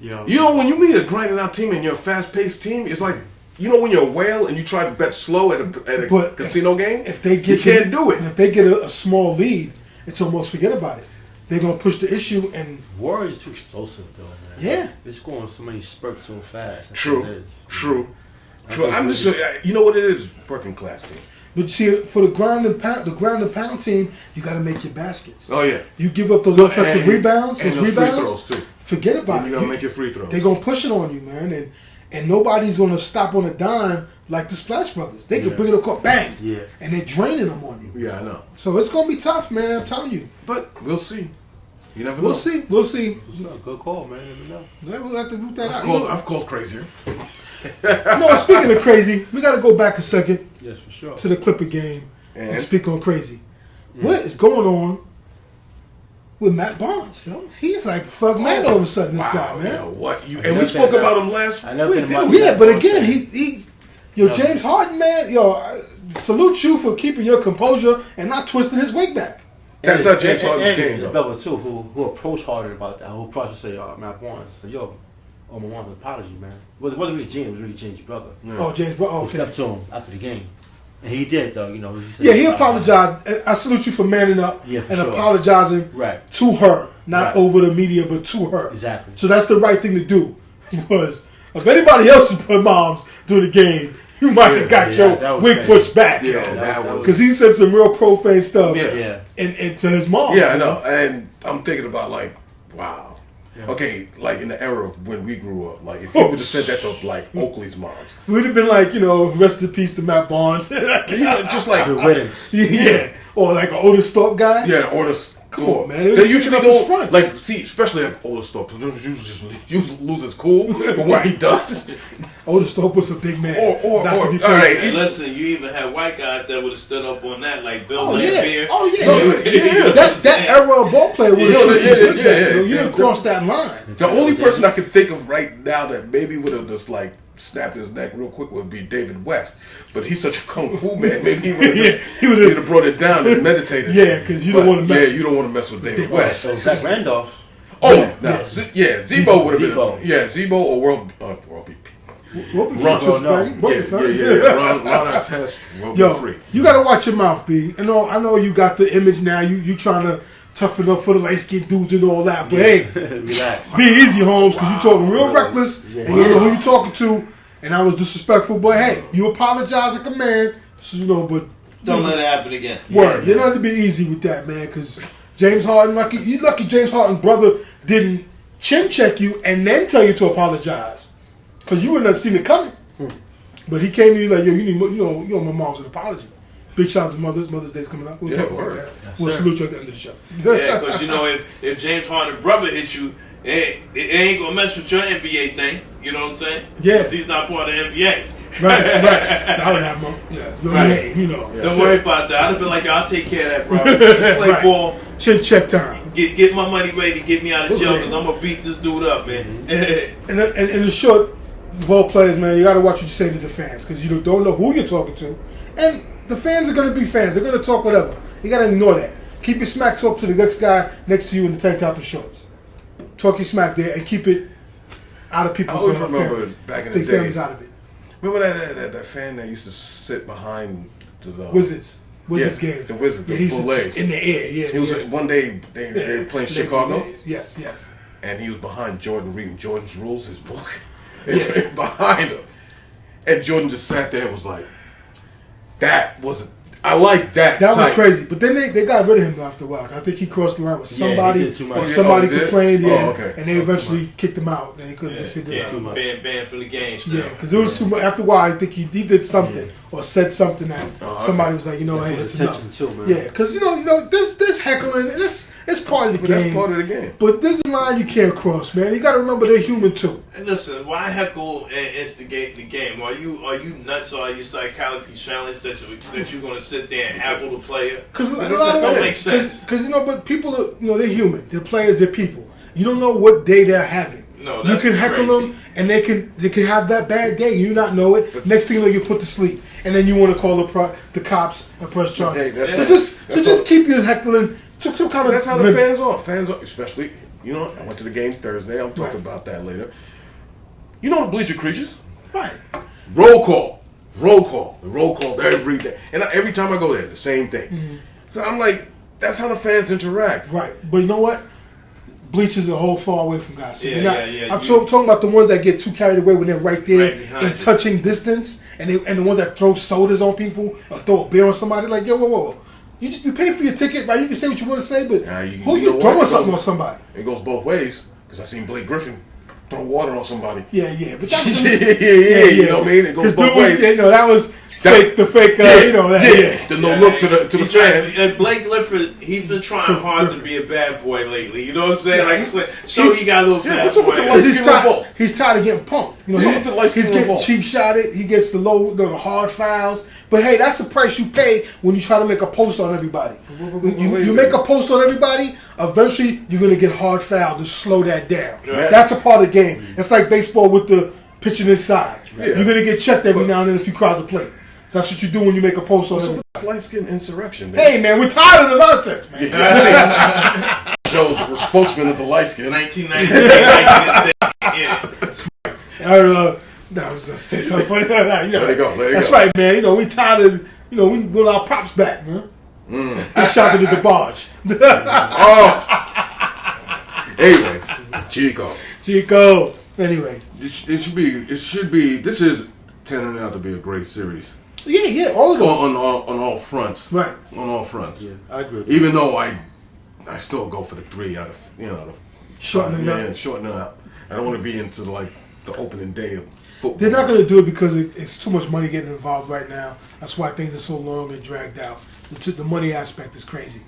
Yeah. When you meet a grinded out team and you're a fast paced team, it's like when you're a whale and you try to bet slow at a But casino game. If they get you can't do it. And if they get a small lead, it's almost forget about it. They're gonna push the issue and Warriors too explosive though, man. Yeah. They're scoring so many spurts so fast. That's True, what it is. true. think I'm just you know what it is, working class team. but see for the ground and pound team, you got to make your baskets. Oh yeah, You give up those offensive rebounds, and those the free rebounds. throws too. Forget about You it. gotta make your free throws. They're gonna push it on you, man, and nobody's gonna stop on a dime like the Splash Brothers. They can Yeah. bring it across, bang, Yeah. and they're draining them on you. Yeah, I know, So it's gonna be tough, man. I'm telling you. but we'll see. You never know. We'll see. We'll see. What's up? Good call, man. Let me know. Yeah, we'll have to root that out. I've called crazier. No, speaking of crazy, we got to go back a second Yes, for sure. to the Clipper game and And? speak on crazy. What is going on with Matt Barnes? Yo? He's like fuck man all of a sudden. This guy, man. Yo, what you? I And we never spoke been- about him last. I never week, been didn't much- we? Yeah, but Barnes again, fan. yo, No. James Harden, man, yo, I salute you for keeping your composure and not twisting his wig back. That's not James Harden's and game, the though. Bella too, who approached Harden about that. Who approached and say, Matt Barnes, said, "Yo, my mom's apology, man." It wasn't really James, it was really James' brother. Oh, James, oh, Who okay. stepped to him after the game, and he did though. He said, Yeah, he apologized. And I salute you for manning up Yeah, for and sure. apologizing Right. to her, not Right. over the media, but to her. Exactly. So that's the right thing to do. Was if anybody else's moms during the game, you might have got Yeah, that your was wig crazy. pushed back. Yeah, that that was- was. Because he said some real profane stuff. Yeah. Yeah. And to his mom. Yeah, I know. And I'm thinking about like, wow. Yeah. Okay, like in the era of when we grew up, like if you would have said that to like Oakley's moms, We'd have been like, rest in peace to Matt Barnes. just like Good riddance. Yeah. Or like an Otis Stark guy. yeah, orders. Come on, man. They They usually picking up his don't fronts. like see, especially at older stuff. You lose his cool, but when he does, Otis Stark was a big man. or Not to all be right, And listen, you even had white guys that would have stood up on that, like Bill Oh, Laimbeer. yeah. Oh, yeah. yeah. That era of ball player would have Yeah. You didn't cross that line. the only person I can think of right now that maybe would have just like snapped his neck real quick would be David West, but he's such a kung fu man. Maybe he would have he would've- brought it down and meditated. Yeah, 'cause you don't But, wanna mess- Yeah, you don't want to mess with David West. So Zach Randolph. Oh, Yeah. no, Zebo would have been. Zebo. Yeah, Zebo or World BP. What be Ron, free, no. What be Yeah, free? Ron Artest will be Yo, free. you gotta watch your mouth, B. I know you got the image now. You trying to toughen up for the light skinned dudes and all that, but hey, Relax. be easy, Holmes, because you talking real Really? reckless, and you don't know who you talking to. And I was disrespectful, but hey, you apologize like a man, so, but Don't let it happen again. word, you're not to be easy with that, man, because James Harden, you lucky James Harden's brother didn't chin check you and then tell you to apologize, because you wouldn't have seen it coming. But he came to you like, yo, you need, you owe my mom's an apology. Big shout out to Mother's Day's coming up. We'll Yeah, talk about word. that. Yes, We'll sir. salute you at the end of the show. Yeah, because if James Harden brother hit you it ain't gonna mess with your NBA thing. You know what I'm saying? Yeah. Because he's not part of the NBA. Right. I would have more. Yeah. Right. You know. Don't worry about that. I'd have been like, I'll take care of that, bro. Just play Right. ball. Chin check time. Get my money ready to get me out of jail because I'm gonna beat this dude up, man. And in short, ball players, man, you got to watch what you say to the fans because you don't know who you're talking to, and the fans are going to be fans. They're going to talk whatever. You got to ignore that. Keep your smack talk to the next guy next to you in the tank top and shorts. Talk your smack there and keep it out of people's I always remember families. back in Stay the families days. out of it. Remember that fan that used to sit behind the Wizards game. The Wizards, Yeah, the he's Bullets. in the air. Yeah, He was yeah. one day they were playing Chicago, Yes. and he was behind Jordan reading Jordan's Rules, his book, behind him, and Jordan just sat there and was like, "That was I like that." That was type. crazy. But then they got rid of him after a while. I think he crossed the line with Yeah, he somebody, did too much. or somebody Oh, he did? complained, Oh, okay. and they eventually kicked him out. And he couldn't Yeah, sit yeah, down. banned from the game. Still. Yeah, because it was too much. After a while, I think he did something or said something that somebody was like, you know, hey, That's it's enough. attention too, man. Yeah, because you know, this heckling, and it's part of the But game. that's part of the game. But there's a line you can't cross, man. You got to remember they're human too. And listen, why heckle and instigate the game? Are you nuts or are you psychologically challenged that you're going to sit there and heckle the player? Because a That lot of don't it- make sense. Because you know, but people are, you know, they're human. They're players. They're people. You don't know what day they're having. No, you that's can heckle crazy. them, and they can have that bad day. You not know it. Next thing you know, you put to sleep, and then you want to call the cops and press charges. Hey, that's so it. just That's just all. keep your heckling to some kind of. That's how the limit. fans are. Fans are, especially, you know, I went to the game Thursday. I'll talk Right. about that later. You know the bleacher creatures? Right. Roll call every day. And every time I go there, the same thing. Mm-hmm. So I'm like, that's how the fans interact. Right. But you know what? Bleachers are a whole far away from guys. So Yeah, you're not, yeah. I'm talking about the ones that get too carried away when they're right there Right behind in you. touching distance, and the ones that throw sodas on people or throw a beer on somebody. Like, yo, whoa. You just be paid for your ticket, right? You can say what you want to say, but You who know you what? throwing It something goes- on somebody? It goes both ways. Because I seen Blake Griffin throw water on somebody. Yeah. But that was yeah. You know what I mean? It goes 'Cause both dude, ways. you know, that was That- the fake, you know, that. Yeah. The no look to the He's fan. trying- and Blake Clifford, he's been trying hard to be a bad boy lately. You know what I'm saying? Yeah, Like, he's- so he got a little yeah, bad what's up with boy. the Because light skin revolt? he's tired of getting punked. You know, What's up with the light skin he's getting revolt? cheap shotted. He gets the hard fouls. But hey, that's the price you pay when you try to make a post on everybody. You make a post on everybody. Eventually, you're gonna get hard fouled to slow that down. Yeah. That's a part of the game. It's like baseball with the pitching inside. Yeah. You're gonna get checked every But- now and then if you crowd the plate. That's what you do when you make a post on What's up everybody. with light skin insurrection, man? Hey man, we're tired of the nonsense, man. Yeah, I see. Joe, the spokesman of the light skin. 1998. No, I was gonna say something funny. You know, Let it go. That's right, man. You know, we tired of, you know, we want our props back, man. Big shout out to the barge. Oh. Anyway, Chico. Anyway. it should be. This is turning out to be a great series Yeah, all of them. on all fronts. Right. On all fronts. Yeah, I agree. with Even though I still go for the 3 out of Shorten it up. shorten it up. I don't want to be into like the opening day of football. They're not going to do it because it's too much money getting involved right now. That's why things are so long and dragged out. The money aspect is crazy.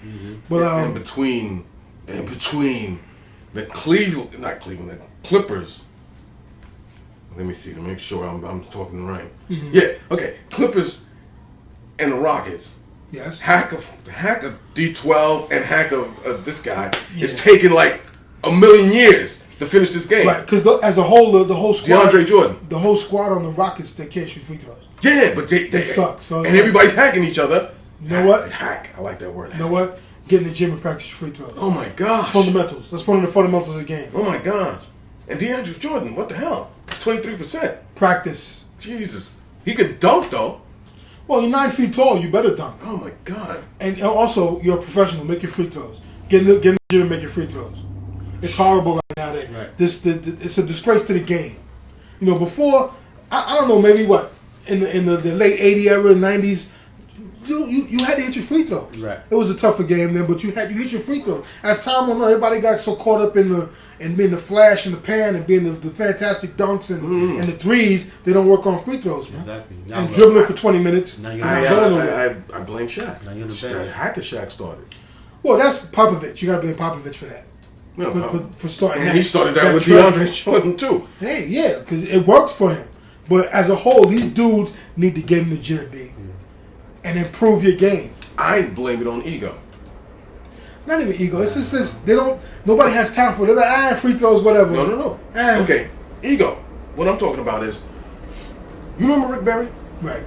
But in between the the Clippers. Let me see to make sure I'm talking right. Yeah, okay. Clippers and the Rockets. yes, Hack of D12 and hack of this guy is Yeah. taking like a million years to finish this game. right. Because as a whole, the whole squad, DeAndre Jordan. the whole squad on the Rockets, they can't shoot free throws. Yeah, but they suck, so it's and like- everybody's hacking each other. You know what? Hack. I like that word. You know what? Get in the gym and practice your free throws. Oh my gosh. Fundamentals. That's one of the fundamentals of the game. Oh my gosh. And DeAndre Jordan, what the hell? It's 23%. Practice. Jesus. He could dunk though. Well, you're 9 feet tall. You better dunk. Oh my God. And also, you're a professional. Make your free throws. Get in the gym and make your free throws. It's horrible right now. That it's a disgrace to the game. You know, before I don't know, maybe what in the late '80s era, '90s, you had to hit your free throws. Right. It was a tougher game then, but you hit your free throws. As time went on, everybody got so caught up in being the flash and the pan and being the fantastic dunks and the threes, they don't work on free throws, man. Exactly. Now And look, dribbling for 20 minutes. Now you're not not going nowhere. I blame Shaq. Now you're in the That bench. hacker Shaq started. Well, that's Popovich. You got to blame Popovich for that. for starting. And he started that with DeAndre Jordan too. Hey, yeah, because it worked for him. But as a whole, these dudes need to get in the gym, B, and improve your game. I blame it on ego. Not even ego. It's just they don't. Nobody has time for it. They're like, free throws, whatever. No. Okay, ego. What I'm talking about is, you remember Rick Barry? Right.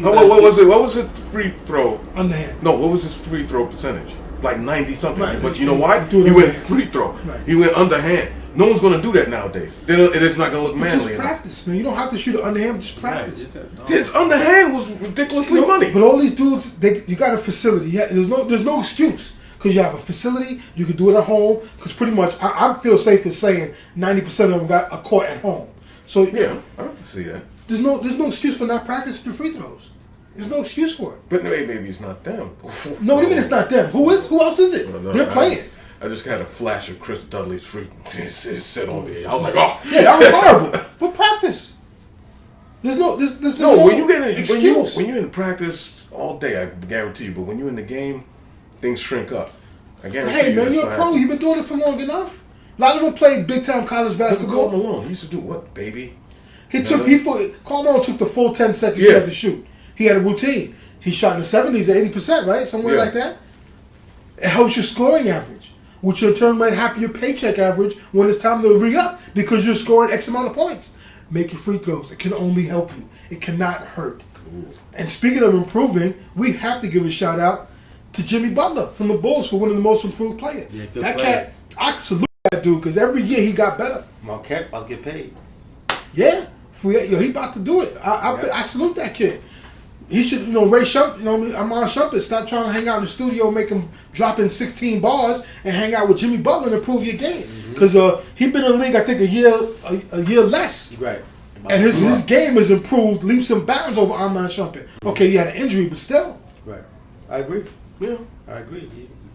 What was it? What was his free throw? Underhand. No, what was his free throw percentage? Like 90 something. Right. But you know why? He went free throw. Right. He went underhand. No one's going to do that nowadays. It's not going to look manly Just enough. practice, man. You don't have to shoot it underhand. Just practice. His underhand was ridiculously money. But all these dudes, you got a facility. There's no excuse. Because you have a facility, you can do it at home. Because pretty much, I feel safe in saying 90% of them got a court at home. So yeah, I don't see that. There's no excuse for not practicing the free throws. There's no excuse for it. But maybe it's not them. No, what do you mean it's not them? Who else is it? No, They're playing. I just had a flash of Chris Dudley's free sit on me. I was like, oh yeah, that was horrible. But practice. There's no when you get excuse. when you're in practice all day, I guarantee you. But when you're in the game, things shrink up. I guarantee you. Hey man, you're a pro. You've been doing it for long enough. A lot of them played big time college basketball. Karl Malone, he used to do what, baby? Karl Malone took the full 10 seconds he had to shoot. He had a routine. He shot in the 70s at 80%, right? Somewhere like that. It helps your scoring average, which in turn might help your paycheck average when it's time to re-up because you're scoring X amount of points. Make your free throws. It can only help you. It cannot hurt. Ooh. And speaking of improving, we have to give a shout out to Jimmy Butler from the Bulls for one of the most improved players. Yeah, good that player. cat, I salute that dude because every year he got better. Marquette about to get paid. Yeah. He about to do it. I salute that kid. He should, Ray Shumpert, Amon Shumpert, stop trying to hang out in the studio, make him drop in 16 bars, and hang out with Jimmy Butler and improve your game. Because he been in the league, I think, a year less. Right. And his game has improved leaps and bounds over Amon Shumpert. Okay, he had an injury, but still. Right. I agree. Yeah. I agree.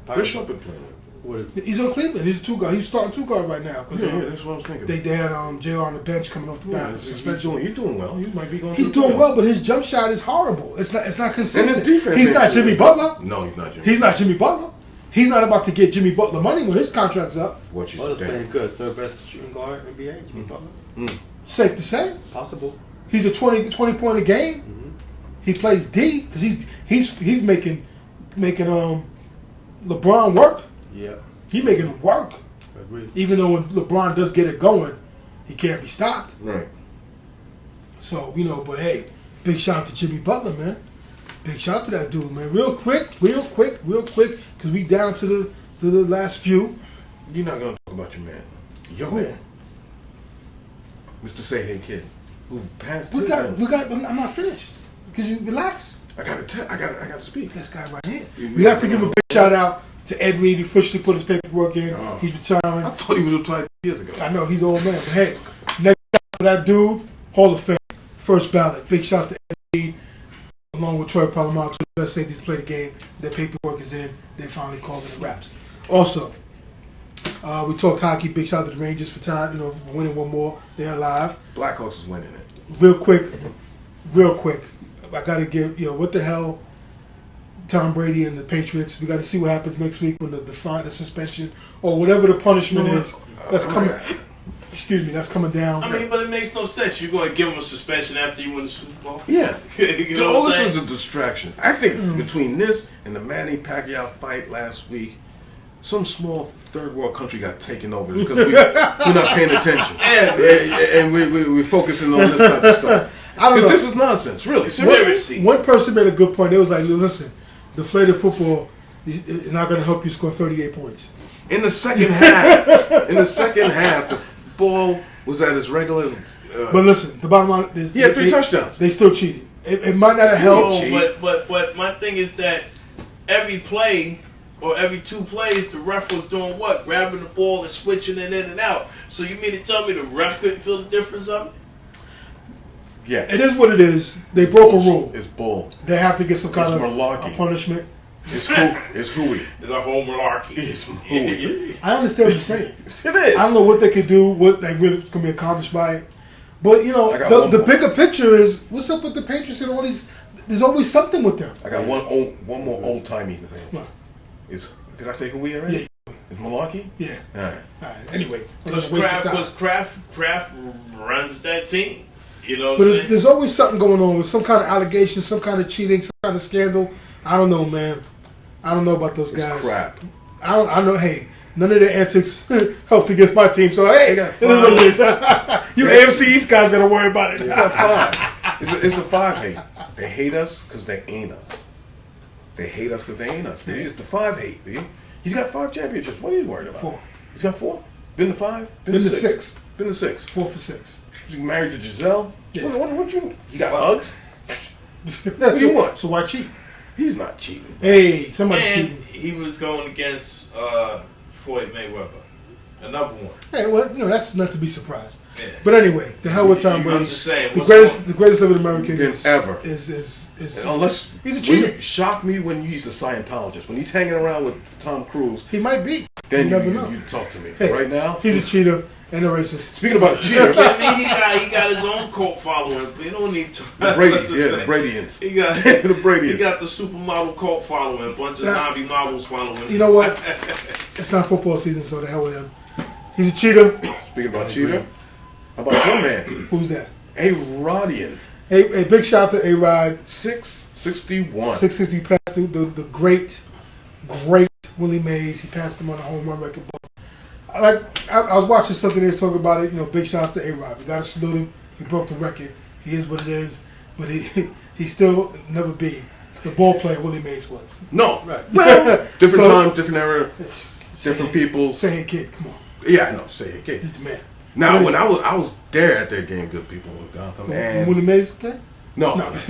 Where's Shumpert playing? What is it? He's on Cleveland. He's a 2-guard. He's starting 2-guard right now. Yeah, that's what I was thinking. They had JR on the bench coming off the back. He's doing well. He might be going. He's doing well, but his jump shot is horrible. It's not consistent. And his defense. He's not Jimmy Butler. No, he's not Jimmy. He's not Jimmy Butler. He's not about to get Jimmy Butler money when his contract's up. What you Butler's saying? playing good. Third best shooting guard in NBA. Jimmy Butler. Safe to say. Possible. He's a 20 point a game. Mm-hmm. He plays D because he's making LeBron work. Yeah. He's making him work. I agree. Even though when LeBron does get it going, he can't be stopped. Right. So, but hey, big shout out to Jimmy Butler, man. Big shout out to that dude, man. Real quick, because we down to the last few. You're not gonna talk about your man. Your Who? man. Mr. Say Hey Kid. Who passed We his got. end. I'm not finished. Because you relax. I gotta speak. This guy right here. We have to give a big shout out to N.E.B. He officially put his paperwork in. Oh. He's retiring. I thought he was retired years ago. I know he's an old man, but hey, next shout for that dude, Hall of Fame, first ballot. Big shouts to N.E.B. along with Troy Polamalu, two best safeties to play the game. Their paperwork is in. They finally called it wraps. Also, we talked hockey. Big shout out to the Rangers for time, winning one more. They're alive. Blackhawks is winning it. Real quick. I gotta give what the hell. Tom Brady and the Patriots. We got to see what happens next week when the suspension or whatever the punishment is that's coming. Excuse me, that's coming down. I mean, but it makes no sense. You're going to give him a suspension after you win the Super Bowl? Yeah. All this is a distraction. I think between this and the Manny Pacquiao fight last week, some small third world country got taken over because we're not paying attention. And we're focusing on this type of stuff. I don't know. This is nonsense, really. Seriously. One person made a good point. They was like, listen, deflated football is not going to help you score 38 points. In the second half, the ball was at its regular. But listen, the bottom line is, 3 touchdowns. They still cheated. It might not have helped. No, but my thing is that every play or every 2 plays, the ref was doing what? Grabbing the ball and switching it in and out. So you mean to tell me the ref couldn't feel the difference of it? Yeah, it is what it is. They broke a rule. It's bull. They have to get some kind of malarkey. a punishment. It's hooey. It's a whole malarkey. It's hooey. I understand what you're saying. It is. I don't know what they could do, what really can be accomplished by it. But the bigger picture is what's up with the Patriots and all these. There's always something with them. I got one more old timey thing. What? Did I say hooey already? Yeah. It's Milwaukee? Yeah. All right. All right. Anyway, Because Kraft runs that team. You know what but I'm saying? there's always something going on with some kind of allegation, some kind of cheating, some kind of scandal. I don't know, man. I don't know about those It's guys. crap. I know. Hey, none of their antics helped against my team. So hey, got it is what it is. You AFC East guys gotta worry about it. They got 5. It's the 5 hate. They hate us because they ain't us. They hate us because they ain't us. It's the 5 hate, B. He's got 5 championships. What are you worried about? 4. He's got 4? Been to 5? Been to 6. Been to 6. 4 for 6. You married to Giselle? Yeah. What you got hugs? What do you want? So why cheat? He's not cheating. Hey, somebody's And cheating. he was going against Floyd Mayweather. Another one. Hey, well, that's not to be surprised. Yeah. But anyway, the hell with Tom I'm Brady. just saying, The what's greatest living American Than ever. is Unless he's a cheater. You shock me when he's a Scientologist. When he's hanging around with Tom Cruise, He might be. then you never know. you talk to me. Hey, Right now, he's a cheater and a racist. speaking about a cheater, I mean, he got his own cult following. He don't need to. the Brady's, That's the yeah, the thing. Bradyans. He got the Bradyans. he got the supermodel cult following, a bunch of zombie models following. You know what? It's not football season, so the hell with him. He's a cheater. Speaking about cheater, how about your man, Who's that? A Rodian, A big shout to A-Rod. 661. 660 passed through the great Willie Mays. He passed him on a home run record. I was watching something they was talking about it. Big shouts to A-Rod. We got to salute him. He broke the record. He is what it is. But he still never be the ball player Willie Mays was. No, Right. well, different So- times, different era, different people. Say hey kid, come on. Yeah, I know. Say it, kid. He's the man. Now, when I was there at that game, good people in Gotham, and Willie Mays play? no, No. I was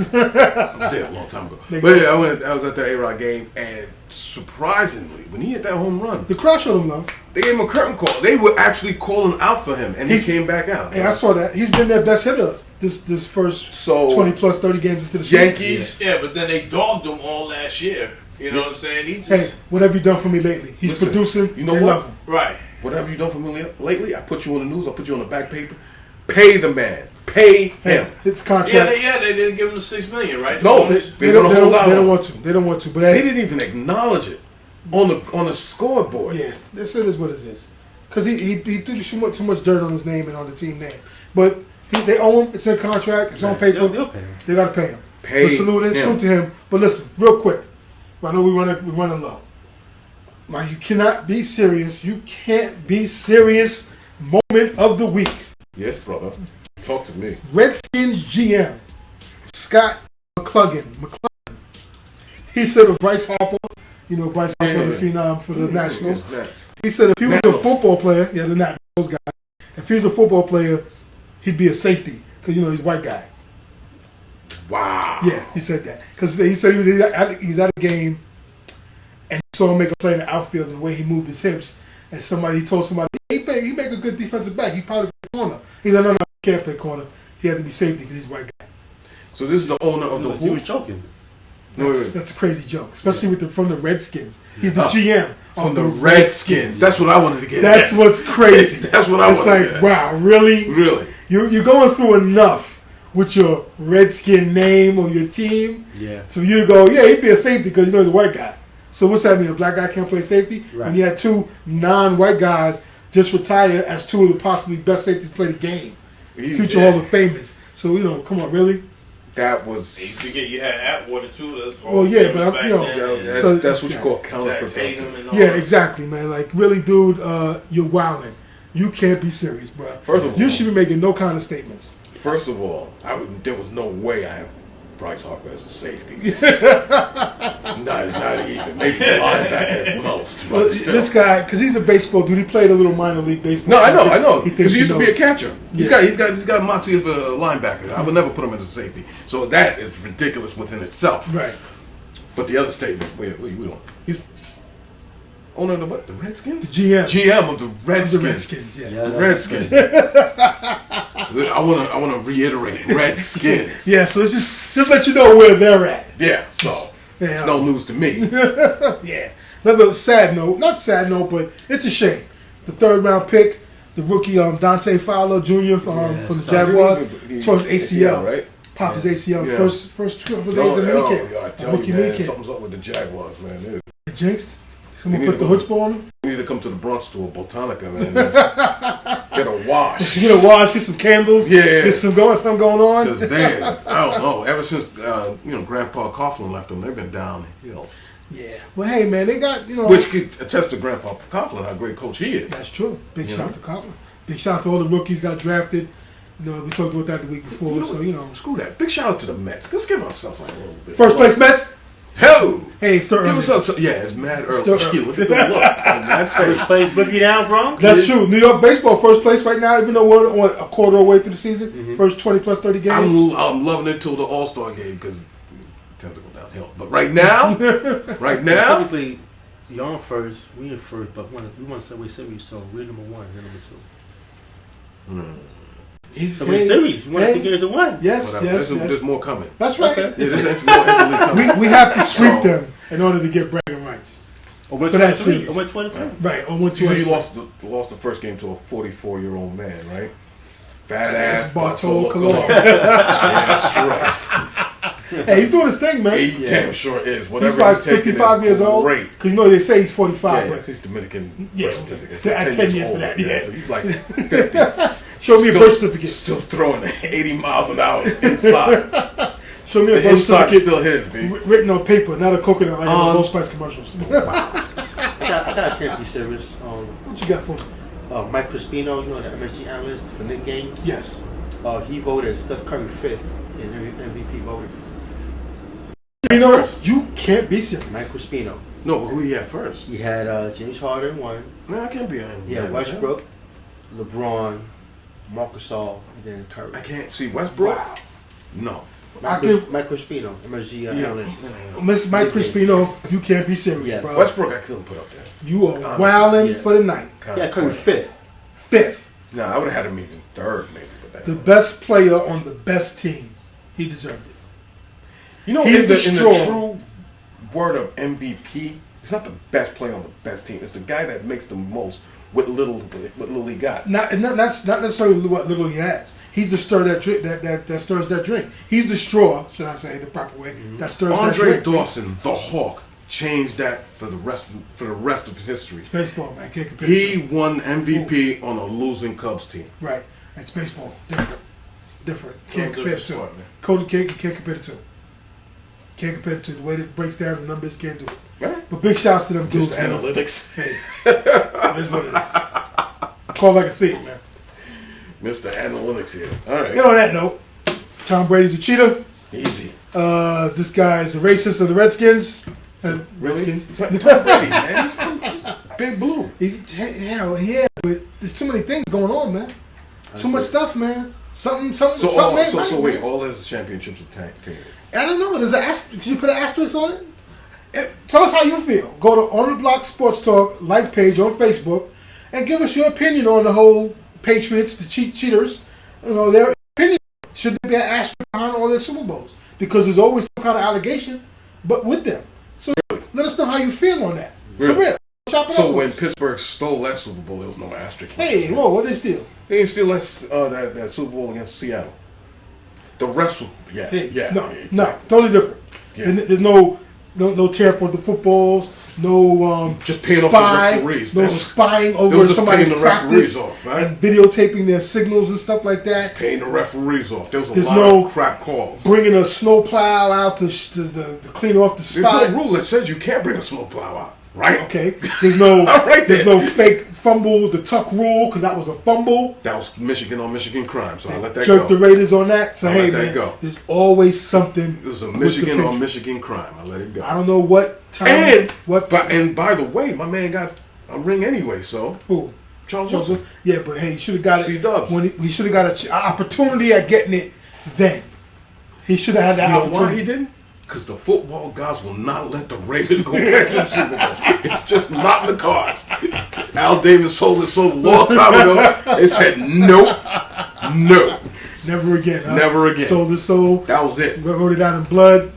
there a long time ago. But yeah, I was at the A-Rod game, and surprisingly, when he hit that home run, The crowd showed him love. they gave him a curtain call. They were actually calling out for him, and he came back out. Hey, I saw that. He's been their best hitter this first So, 20 plus 30 games into the season. Yankees. Yeah, but then they dogged him all last year. You know what I'm saying? He Hey, just what have you done for me lately? He's Listen, producing. you know they what? love him. right. What have you done for me lately? I put you on the news. I put you on the back paper. Pay the man. Pay Hey, him. it's contract. They didn't give him the $6 million, right? No, Bonus. they don't hold out. They don't want to. They don't want to. But They didn't even acknowledge it on the scoreboard. yeah, this is what it is. Because he threw too much dirt on his name and on the team name. But they owe him. It's in contract. It's on paper. They'll pay him. They got to pay him. Pay But salute him. to him. But listen, real quick. I know we're running low. Now, you cannot be serious. You can't be serious. Moment of the week. Yes, brother. Talk to me. Redskins GM Scott McCluggin. He said of Bryce Harper, Bryce Harper, the phenom for the Nationals. He said if he was a football player, the Nationals guy, if he was a football player, he'd be a safety because he's a white guy. Wow. Yeah, he said that because he said he was at a game and he saw him make a play in the outfield and the way he moved his hips, and he told somebody he make a good defensive back. He probably play corner. He said no, he can't play corner. He had to be safety because he's a white guy. So this is the owner of the He was Who. joking. That's a crazy joke, especially from the Redskins. He's the GM From of the Redskins. That's what I wanted to get That's at. what's crazy. That's what I It's wanted to like, get at. wow, really? Really? You're going through enough with your Redskin name or your team. Yeah. So you go, he'd be a safety because he's a white guy. So what's that mean? A black guy can't play safety? Right. When you had 2 non-white guys just retire as 2 of the possibly best safeties to play the game. Future Hall of Famers. So, come on, really? That was. You forget you had Atwater too. That's Well, yeah, but I'm, That's, that's what you yeah. call Jack counterproductive. Tatum and all Yeah, that. exactly, man. Like, really, dude, you're wilding. You can't be serious, bro. First of all- you should be making no kind of statements. First of all, there was no way I have Bryce Harper as a safety. not even. Maybe a linebacker at most. Well, But still. this guy, because he's a baseball dude, he played a little minor league baseball. No, I know. He Because thinks he used to be a knows. catcher. Yeah. He's got moxie of a linebacker. I would never put him as a safety. So that is ridiculous within itself. Right. But the other statement, we don't. He's owner of the what? The Redskins? The GM. GM of the Redskins. The Redskins, yeah. The Redskins. I want to reiterate, Redskins. Yeah, so it's just let you know where they're at. Yeah, so Yeah. it's no news to me. Yeah. Another sad note, not sad note, but it's a shame. The 3rd round pick, the rookie Dante Fowler Jr. from the Jaguars, tore his ACL. Right? Popped his ACL Yeah. first couple of days of minicamp. I tell Rookie you, man, minicamp. something's up with the Jaguars, man. Jinxed? Someone put the chutzpah on him. You need to come to the Bronx to a Botanica, man. Get a wash. Get a wash. Get some candles. Yeah. Get something going on. Because I don't know. Ever since Grandpa Coughlin left them, they've been downhill. Yeah. Well, hey, man, they got Which could attest to Grandpa Coughlin, how great coach he is. That's true. Big shout out to Coughlin. Big shout out to all the rookies got drafted. We talked about that the week before. Screw that. Big shout out to the Mets. Let's give ourselves like a little bit. First place Mets. Ho! Hey, still early. It's mad early. Look at the look. Mad face. Plays Boogie down, Bronx. That's true. New York baseball first place right now, even though we're a quarter away through the season. First 20 plus 30 games. I'm loving it till the All-Star game because it tends to go downhill. But right now, Technically, you're on first. We in first, but we want to Subway Series, so we're number one. You're number two. Subway Series. We want to get to one. Yes, yes. There's more coming. That's right. Okay. Yeah, there's more coming. We have to sweep them in order to get bragging rights. Or for that series. Or win 23. Right, or win 2. So you lost the first game to a 44-year-old man, right? Fat ass Bartolo Bartolo Colon. Colon. Yeah, that's right. Hey, he's doing his thing, man. He damn sure is. He's Whatever about he's taking 55 years old. Great. Because they say he's 45. Yeah, But he's Dominican Yeah, birth certificate. add 10 years to that, yeah. So he's like 50. Show me a birth certificate. Still throwing 80 miles an hour inside. Show me a The birth inside certificate still his, B. written on paper, not a coconut like those Old Spice commercials. I got can't be serious. What you got for me? Mike Crispino, the MSG analyst for Nick Games. Yes. He voted Steph Curry 5th in MVP voting. You can't be serious. Mike Crispino. No, but who he had first? He had James Harden 1. No, I can't be on. He had Westbrook, LeBron, Marc Gasol, and then Curry. I can't see Westbrook. Wow. No. Mike Crispino, MSG analyst. Miss Mike Crispino, you can't be serious, Yes. bro. Westbrook, I couldn't put up there. You are wilding Yeah. for the night. Yeah, Curry 5th. 5th. No, I would have had him even third, maybe. But The best player on the best team. He deserved it. you know, He's in the destroyed. true word of MVP, it's not the best player on the best team. It's the guy that makes the most with little he got. That's not necessarily what little he has. He's the stir that drink that stirs that drink. He's the straw, should I say, the proper way, that stirs that Andre drink. Dawson, the Hawk, changed that for the rest of history. It's baseball, man. Can't compare He it won MVP on a losing Cubs team. to. Right. It's baseball. Different. Can't Total compare the different two. sport, man. Cody can't compare the two. Can't compare the two. The way that it breaks down the numbers, can't do it. Right? But big shouts to them dudes. Just man. analytics. Hey, it is what it is. Call like I see it, man. Mr. Analytics here. All right. And on that note, Tom Brady's a cheater. Easy. This guy's a racist of the Redskins. Redskins. Tom Brady, man. He's from Big Blue. Yeah, but there's too many things going on, man. Too much stuff, man. Something So ain't right, wait, man. all his championships are tainted. I don't know. There's an asterisk. Could you put an asterisk on it? Tell us how you feel. Go to On the Block Sports Talk like page on Facebook and give us your opinion on the whole Patriots, the cheaters. Their opinion. Should there be an asterisk behind all their Super Bowls? Because there's always some kind of allegation, but with them. So let us know how you feel on that. Really? For real. Chop it So up when with us. Pittsburgh stole that Super Bowl, there was no asterisk. Hey, whoa, what they steal? They didn't steal that Super Bowl against Seattle. The rest was Hey, yeah. no, Exactly. totally different. Yeah. There's no tamper with the footballs, no Just paying off the referees, no man. spying They over were just somebody's paying the referees practice off, right? and videotaping their signals and stuff like that. Paying the referees off. There was a There's lot no of crap calls. Bringing a snow plow out to clean off the There's spot. no rule that says you can't bring a snowplow out, right? Okay, there's no All right, there's then. no fake fumble the tuck rule because that was a fumble. That was Michigan on Michigan crime, so I let that Jerk go. the Raiders on that. So I hey let that man, go. there's always something. It was a with the Michigan on Patriots. Michigan crime. I let it go. I don't know what time. And by the way, my man got a ring anyway, so Who? Charles Joseph? Wilson. Yeah, but hey, he should have got it. C-Dubs. When he should have got an opportunity at getting it then. He should have had that You know opportunity. why he didn't? Because the football gods will not let the Raiders go back to the Super Bowl. It's just not in the cards. Al Davis sold his soul a long time ago. They said no. Never again. Huh? Never again. Sold his soul. That was it. Wrote it out in blood.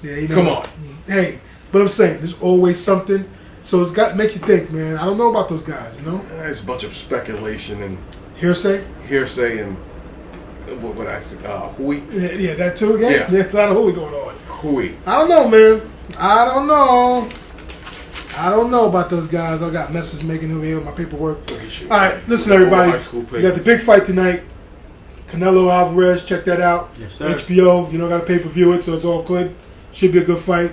Yeah, Come on. Hey, but I'm saying there's always something. So it's got to make you think, man. I don't know about those guys, It's a bunch of speculation and Hearsay. and what I said, hooey. Yeah, that too again. Yeah. There's a lot of hooey going on. Hooey. I don't know, man. I don't know. I don't know about those guys. I got messes making over here with my paperwork. All right, listen, everybody. We got the big fight tonight. Canelo Alvarez, check that out. Yes, sir. HBO, got to pay-per-view it, so it's all good. Should be a good fight.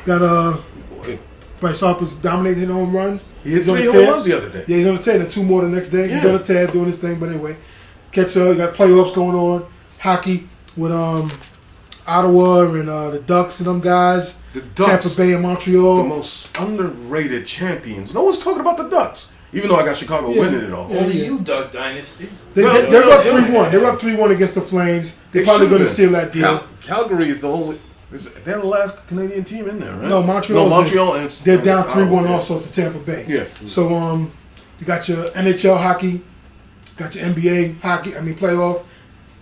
Got Bryce Harper's dominating home runs. He hit 3 home runs the other day. Yeah, he's on the tear. 2 more the next day. He's Yeah. on the tear doing his thing. But anyway, you got playoffs going on. Hockey with Ottawa and the Ducks and them guys. The Ducks, Tampa Bay and Montreal. the most underrated champions. No one's talking about the Ducks, even though I got Chicago winning it all. Yeah. Only you, Duck Dynasty. They're up 3-1. They're up 3-1 against the Flames. They're probably going to seal that deal. Calgary is the only. They're the last Canadian team in there, right? No, Montreal. and they're down 3-1 yeah. also to Tampa Bay. Yeah. So you got your NHL hockey, got your NBA hockey.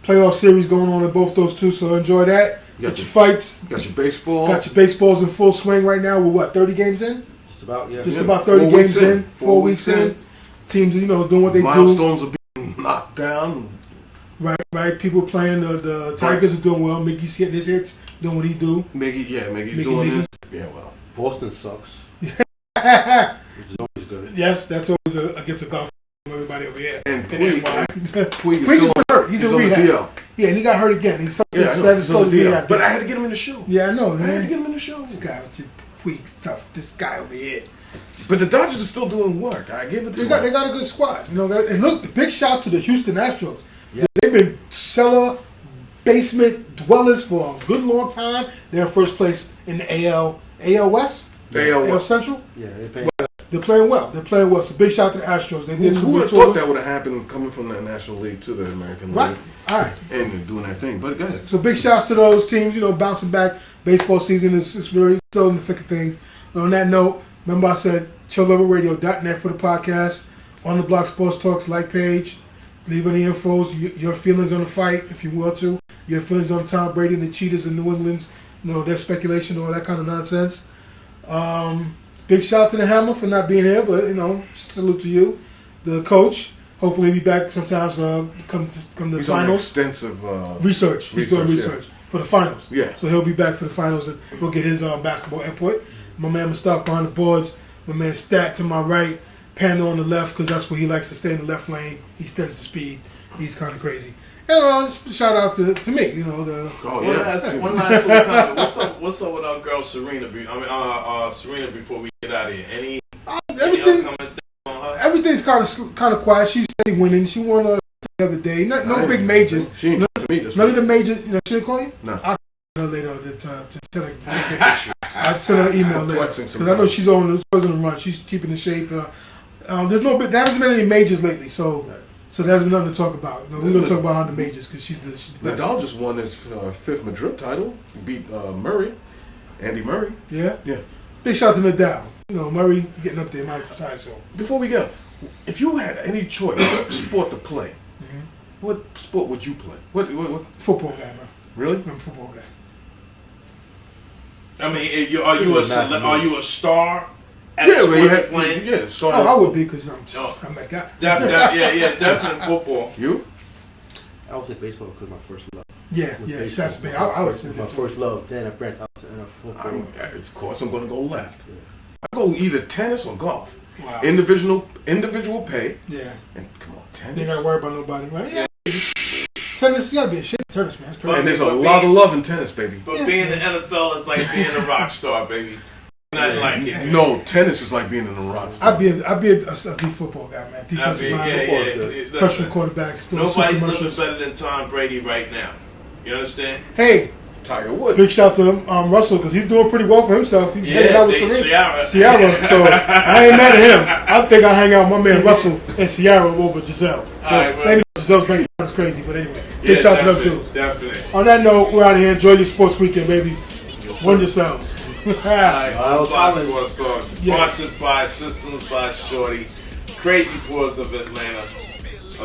Playoff series going on in both those two. So enjoy that. You Got your fights. Got your baseball. Got your baseballs in full swing right now. We're what, 30 games in? Just about, yeah. Just about 30 games in. 4 weeks in. Teams, doing what they Milestones are being knocked down. Right. People playing the Tigers are doing well. Mickey's getting his hits, doing what he do. Mickey's doing this. Yeah, well. Boston sucks. Which is always good. Yes, that's always against a golf from everybody over here. And Puig is is hurt. He's in on the rehab. DL. Yeah, and he got hurt again. He's Yeah, started slowly. but I had to get him in the show. Yeah, I know, I had to man. get him in the show. This guy with your Puig's tough. This guy over here. But the Dodgers are still doing work. I give it to They them. got a good squad. And look, big shout to the Houston Astros. Yeah. They've been cellar basement dwellers for a good long time. They're in first place in the AL West. AL Central. Yeah, they pay. They're playing well. So big shout to the Astros. They did some Who would good have thought touring. that would have happened coming from the National League to the American League? Right. All right. And doing that thing. But go ahead. So big shouts to those teams, bouncing back. Baseball season is very still in the thick of things. And on that note, remember I said chilllevelradio.net for the podcast. On the Block Sports Talks like page. Leave any infos, your feelings on the fight, if you will to. Your feelings on Tom Brady and the Cheetahs in New England's, their speculation, all that kind of nonsense. Big shout out to the Hammer for not being here, but salute to you, the coach. Hopefully, he'll be back sometimes. Come to the He's finals. on extensive Research. He's doing research for the finals. Yeah. So he'll be back for the finals and we'll get his basketball input. My man Mustafa behind the boards. My man Stat to my right. Panda on the left because that's where he likes to stay in the left lane. He extends the speed. He's kind of crazy. And just shout out to me. One last little comment. What's up with our girl Serena? Serena. Before we get out of here, any everything. upcoming thing on her? Everything's kind of quiet. She's steady winning. She won the other day. No big majors. She ain't to me this None of week. the majors. She didn't call you? No. I'll call her later to tell her to check it. I'll send her an email later Flexing because I know she's on the run. She's keeping in shape. There hasn't been any majors lately, so there hasn't been nothing to talk about. We're gonna talk about her in the majors because she's the best. Nadal just won his 5th Madrid title. He beat Andy Murray. Yeah. Yeah. Big shout out to Nadal. Murray getting up there, might retire soon. Before we go, if you had any choice sport to play, what sport would you play? What? Football guy, man. Really? I'm a football guy. I mean, are you a star? At Yeah, well, you had playing? I would be because I'm that guy. Definitely football. You? I would say baseball because my first love. Yeah, that's big. I would say my that. first love. Then I branched out to football. Of course, I'm going to go left. I go either tennis or golf. Wow. Individual pay. Yeah. And come on, They tennis. ain't gotta worry about nobody. Right? Yeah. Tennis, you gotta be a shit tennis, man. It's crazy. And there's a lot of love in tennis, baby. But being in the NFL is like being a rock star, baby. Nothing like it. No, tennis is like being in a rock star. I'd be a deep football guy, man. Defensive line, professional quarterbacks. Nobody's living better than Tom Brady right now. You understand? Hey, Tiger Woods. big shout to Russell because he's doing pretty well for himself. He's hanging out with Sierra. Sierra. So I ain't mad at him. I think I hang out with my man Russell and Sierra over Giselle. Maybe Giselle's bank account is crazy, but anyway. Big shout to them dudes. Definitely. On that note, we're out of here. Enjoy your sports weekend, baby. Win yourselves. Sponsored by Systems by Shorty. Crazy Paws of Atlanta.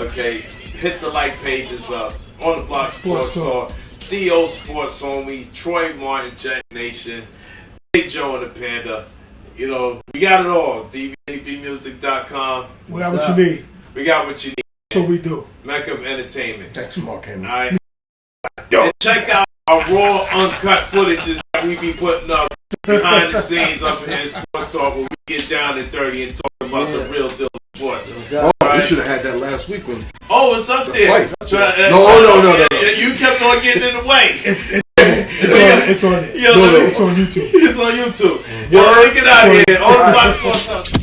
Okay. Hit the like pages up. On the Block Sports Talk. Theo Sports Homie. Troy Martin, Jet Nation. Big Joe and the Panda. We got it all. Dbnebmusic.com. We got what you need. We got what you need. That's what we do. Mecca of Entertainment. Thanks, Mark Henry. Alright. And check out our raw, uncut footages that that we be putting up behind the scenes up in Sports Talk where we get down and dirty and talk about the real deal of sports. Oh, you should have had that last week when. Oh, it's up there. No. You kept on getting in the way. It's on it. It's on YouTube. It's on YouTube. Yo, let me get out of here. All the